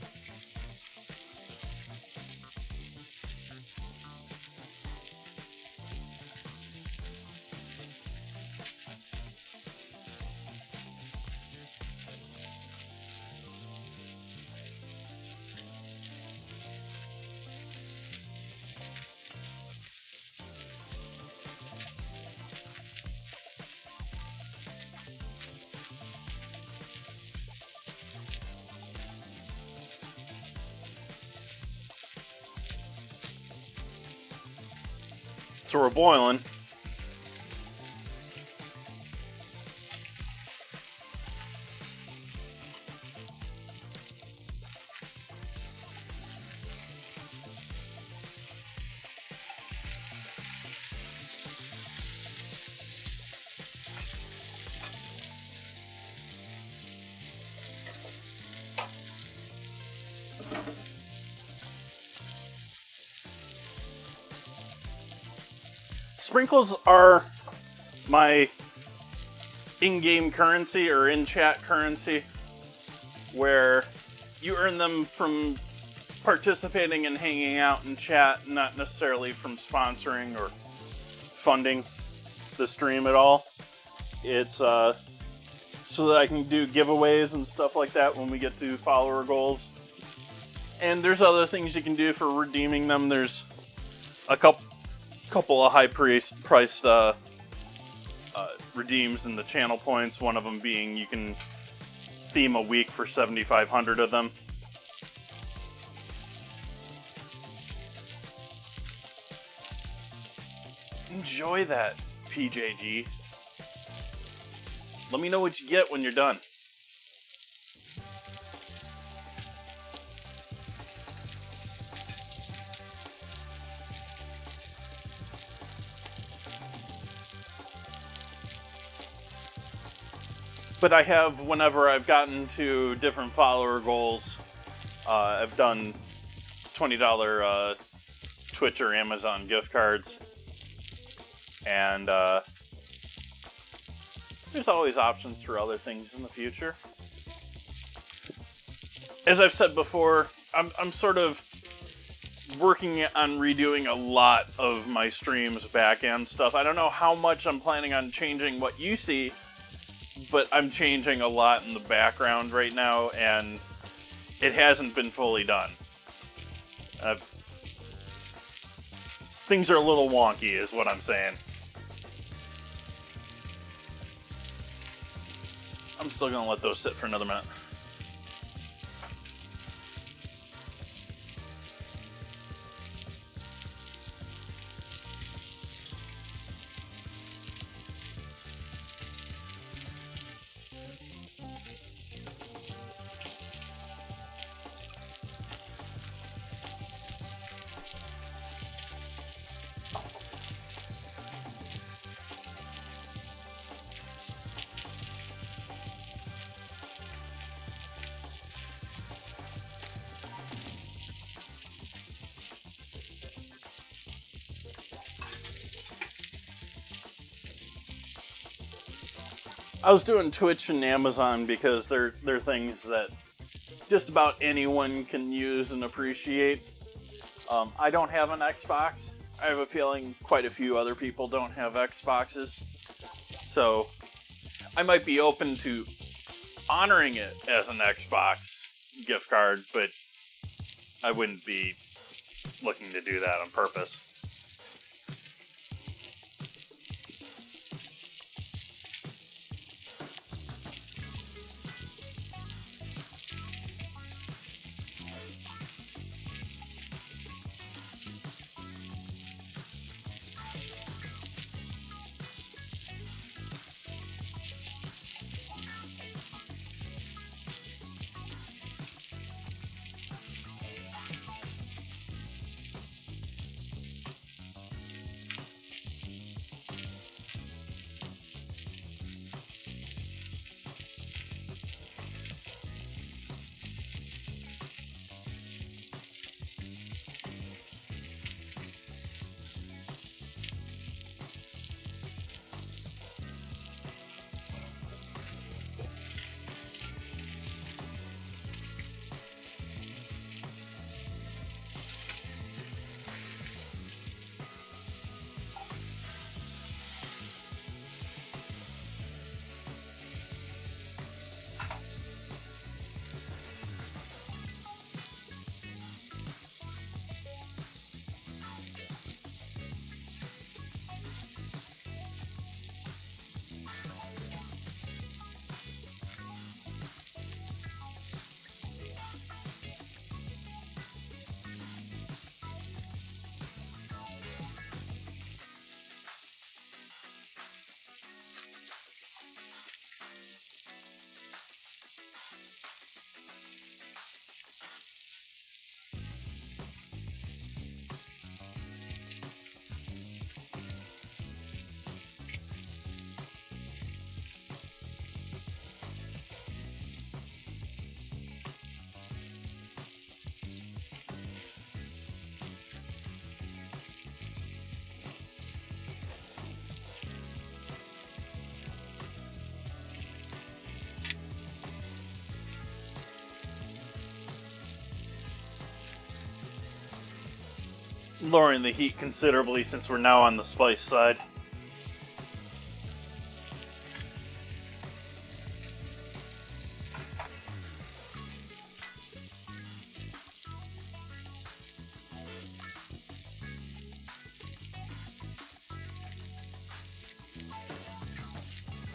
Speaker 1: So we're boiling. Sprinkles are my in-game currency or in-chat currency, where you earn them from participating and hanging out in chat, not necessarily from sponsoring or funding the stream at all. It's so that I can do giveaways and stuff like that when we get to follower goals. And there's other things you can do for redeeming them. There's a couple of high-priced redeems in the channel points. One of them being you can theme a week for 7,500 of them. Enjoy that, PJG. Let me know what you get when you're done. But I have, whenever I've gotten to different follower goals, I've done $20 Twitch or Amazon gift cards. And there's always options for other things in the future. As I've said before, I'm sort of working on redoing a lot of my streams back end stuff. I don't know how much I'm planning on changing what you see, but I'm changing a lot in the background right now, and it hasn't been fully done. Things are a little wonky, is what I'm saying. I'm still gonna let those sit for another minute. I was doing Twitch and Amazon because they're things that just about anyone can use and appreciate. I don't have an Xbox. I have a feeling quite a few other people don't have Xboxes. So I might be open to honoring it as an Xbox gift card, but I wouldn't be looking to do that on purpose. Lowering the heat considerably since we're now on the spice side.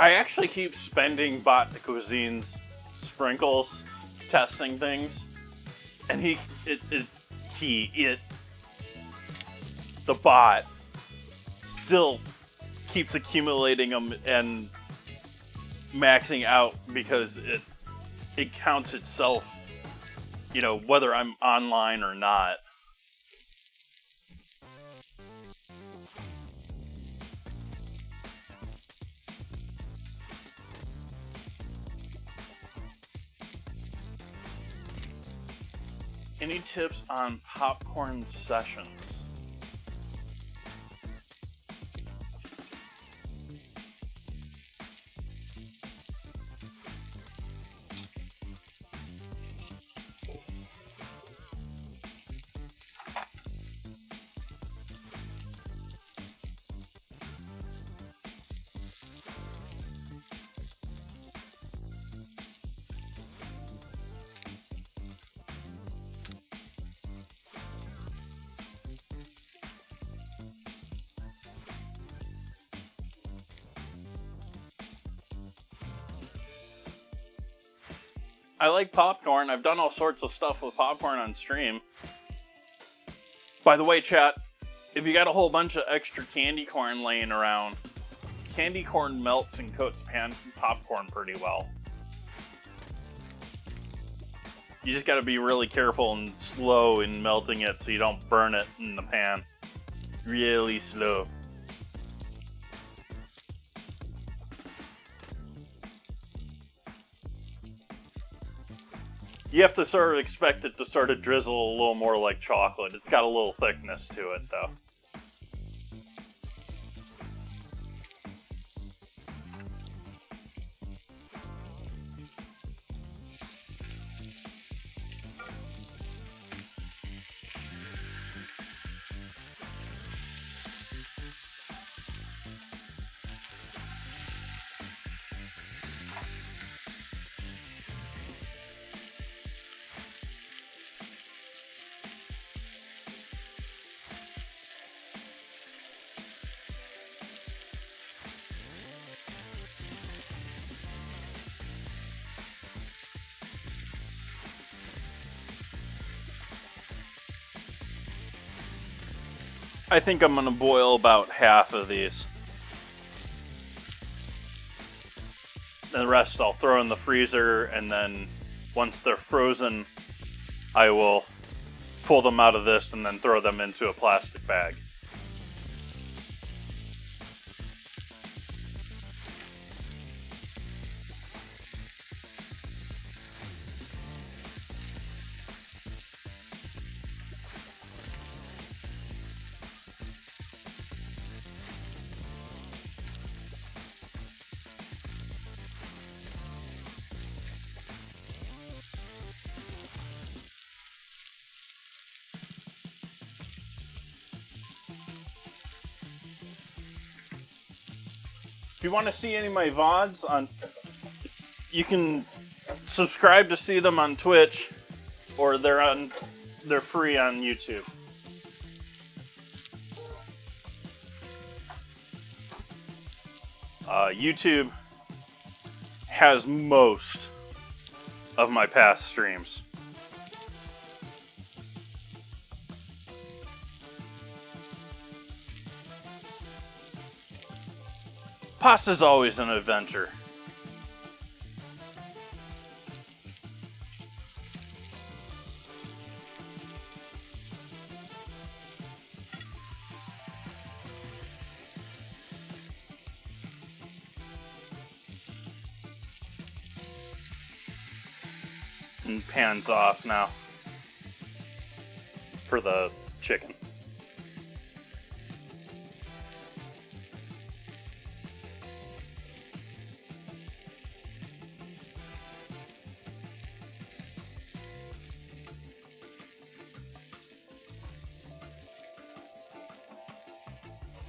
Speaker 1: I actually keep spending Bot de Cuisine's sprinkles testing things, and the bot still keeps accumulating them and maxing out because it counts itself, you know, whether I'm online or not. Any tips on popcorn sessions? I like popcorn. I've done all sorts of stuff with popcorn on stream. By the way, chat, if you got a whole bunch of extra candy corn laying around, candy corn melts and coats popcorn pretty well. You just gotta be really careful and slow in melting it so you don't burn it in the pan. Really slow. You have to sort of expect it to sort of drizzle a little more like chocolate. It's got a little thickness to it, though. I think I'm gonna boil about half of these. And the rest I'll throw in the freezer, and then once they're frozen, I will pull them out of this and then throw them into a plastic bag. If you want to see any of my VODs you can subscribe to see them on Twitch, or they're free on YouTube. YouTube has most of my past streams. Pasta's always an adventure. And pan's off now for the chicken.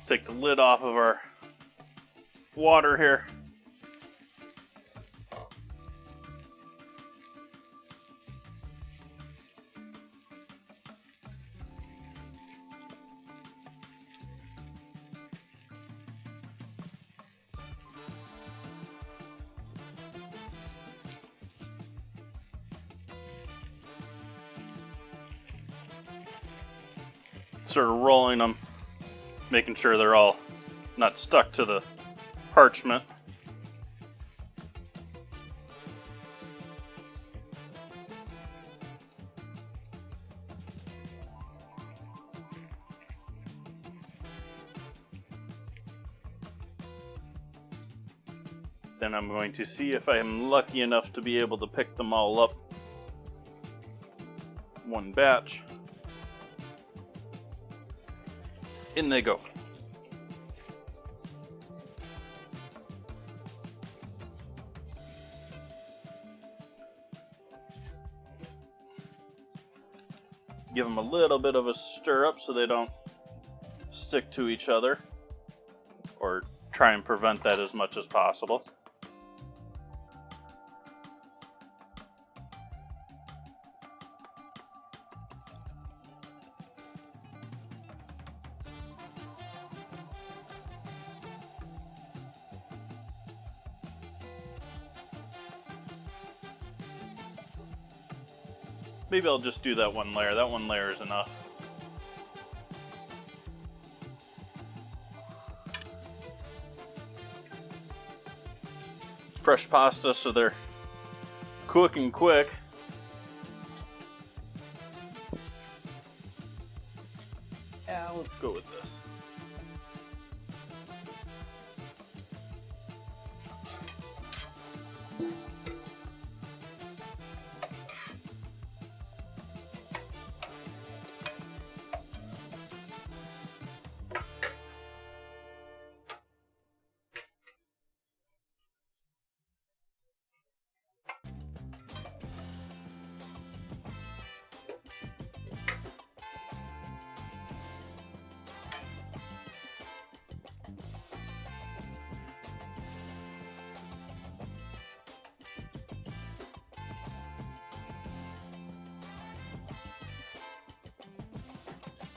Speaker 1: Take the lid off of our water here. sort of rolling them, making sure they're all not stuck to the parchment. Then I'm going to see if I am lucky enough to be able to pick them all up one batch. In they go. Give them a little bit of a stir up so they don't stick to each other, or try and prevent that as much as possible. Maybe I'll just do that one layer. That one layer is enough. Fresh pasta, so they're cooking quick. Yeah, let's go with this.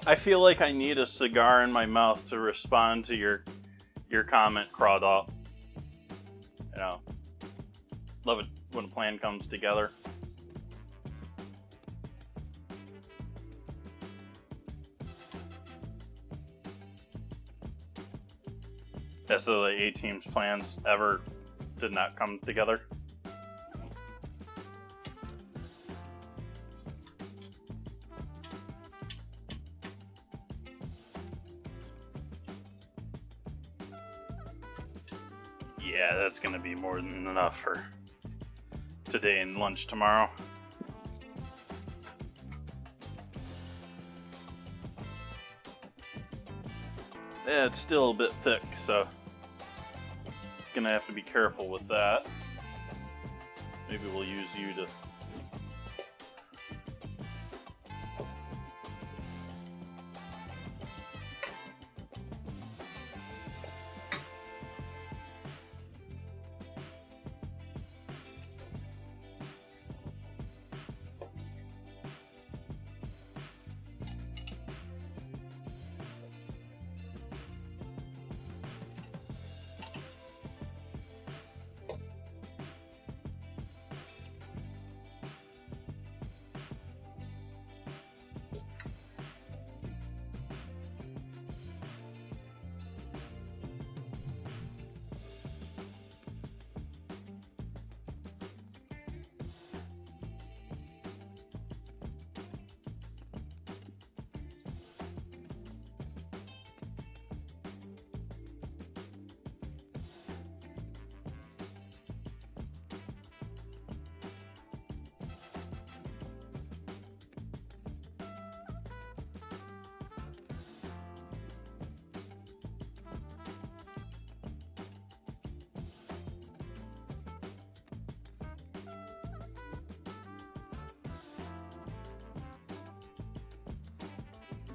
Speaker 1: I feel like I need a cigar in my mouth to respond to your comment, Crawdall. You know, love it when a plan comes together. Yeah, so the A-Team's plans ever did not come together. Yeah, that's gonna be more than enough for today and lunch tomorrow. Yeah, it's still a bit thick, so gonna have to be careful with that. Maybe we'll use you to...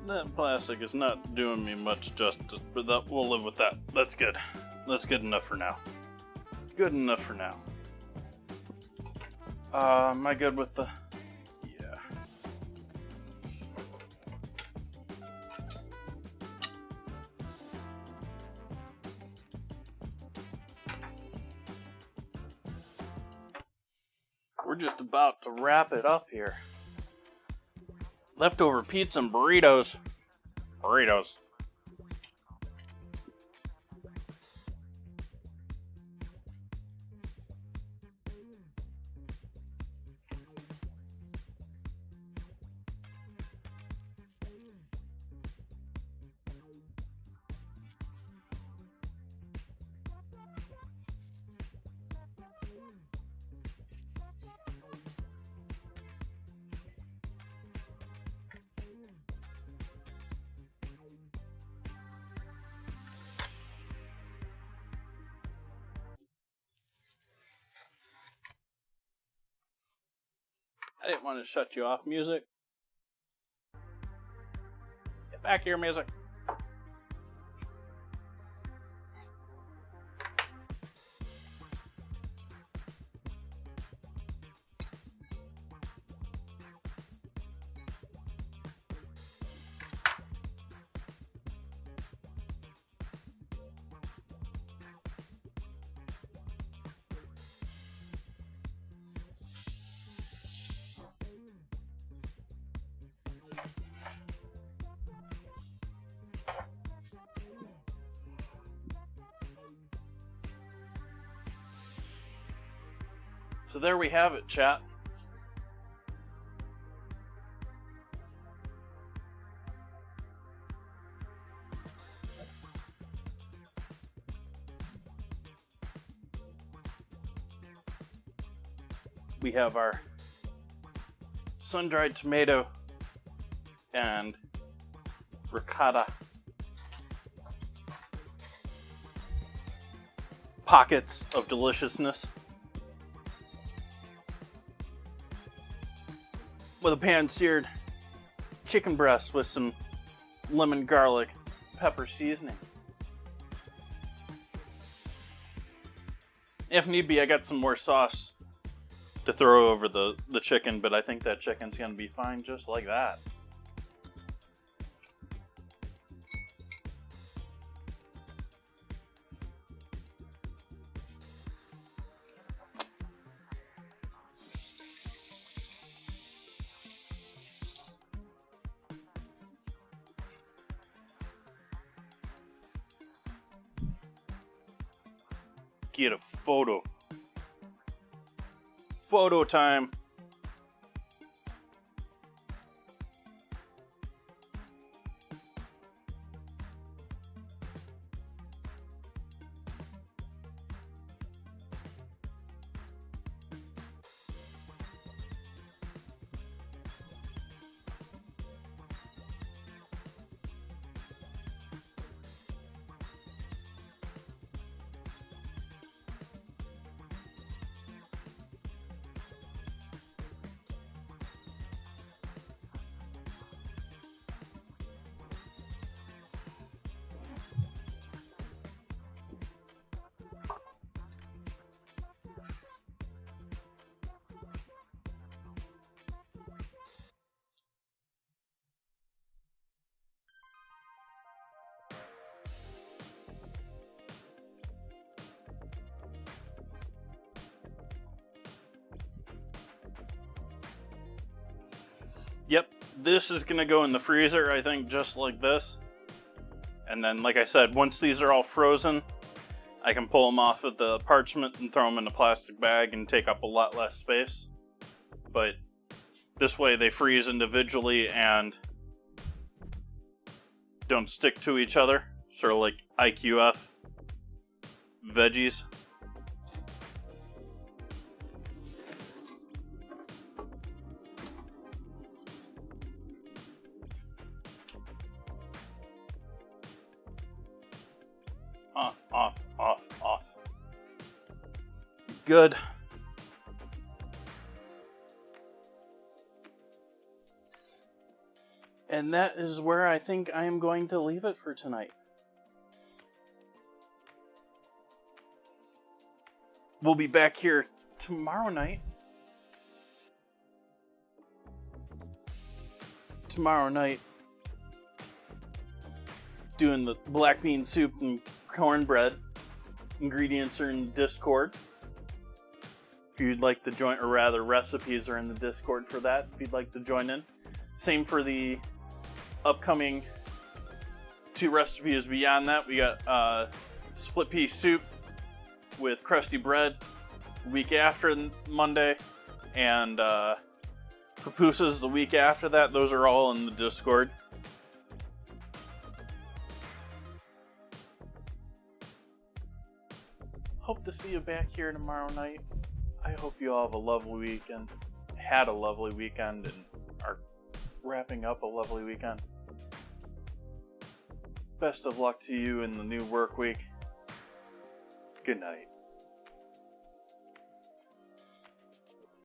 Speaker 1: That plastic is not doing me much justice, but we'll live with that. That's good. That's good enough for now. Good enough for now. Am I good with the... Yeah. We're just about to wrap it up here. Leftover pizza and burritos. Burritos. I didn't want to shut you off, music. Get back here, music. So there we have it, chat. We have our sun-dried tomato and ricotta pockets of deliciousness with a pan-seared chicken breast with some lemon garlic pepper seasoning. If need be, I got some more sauce to throw over the chicken, but I think that chicken's gonna be fine just like that. Get a photo. Photo time. Yep, this is gonna go in the freezer, I think, just like this. And then, like I said, once these are all frozen, I can pull them off of the parchment and throw them in a plastic bag and take up a lot less space. But this way they freeze individually and don't stick to each other. Sort of like IQF veggies. Off. Good. And that is where I think I am going to leave it for tonight. We'll be back here tomorrow night. Doing the black bean soup and cornbread. Ingredients are in Discord. If you'd like to join, or rather recipes are in the Discord for that, if you'd like to join in. Same for the upcoming 2 recipes beyond that. We got split pea soup with crusty bread the week after Monday, and pupusas the week after that. Those are all in the Discord. Hope to see you back here tomorrow night. I hope you all have a lovely weekend, had a lovely weekend, and are wrapping up a lovely weekend. Best of luck to you in the new work week. Good night.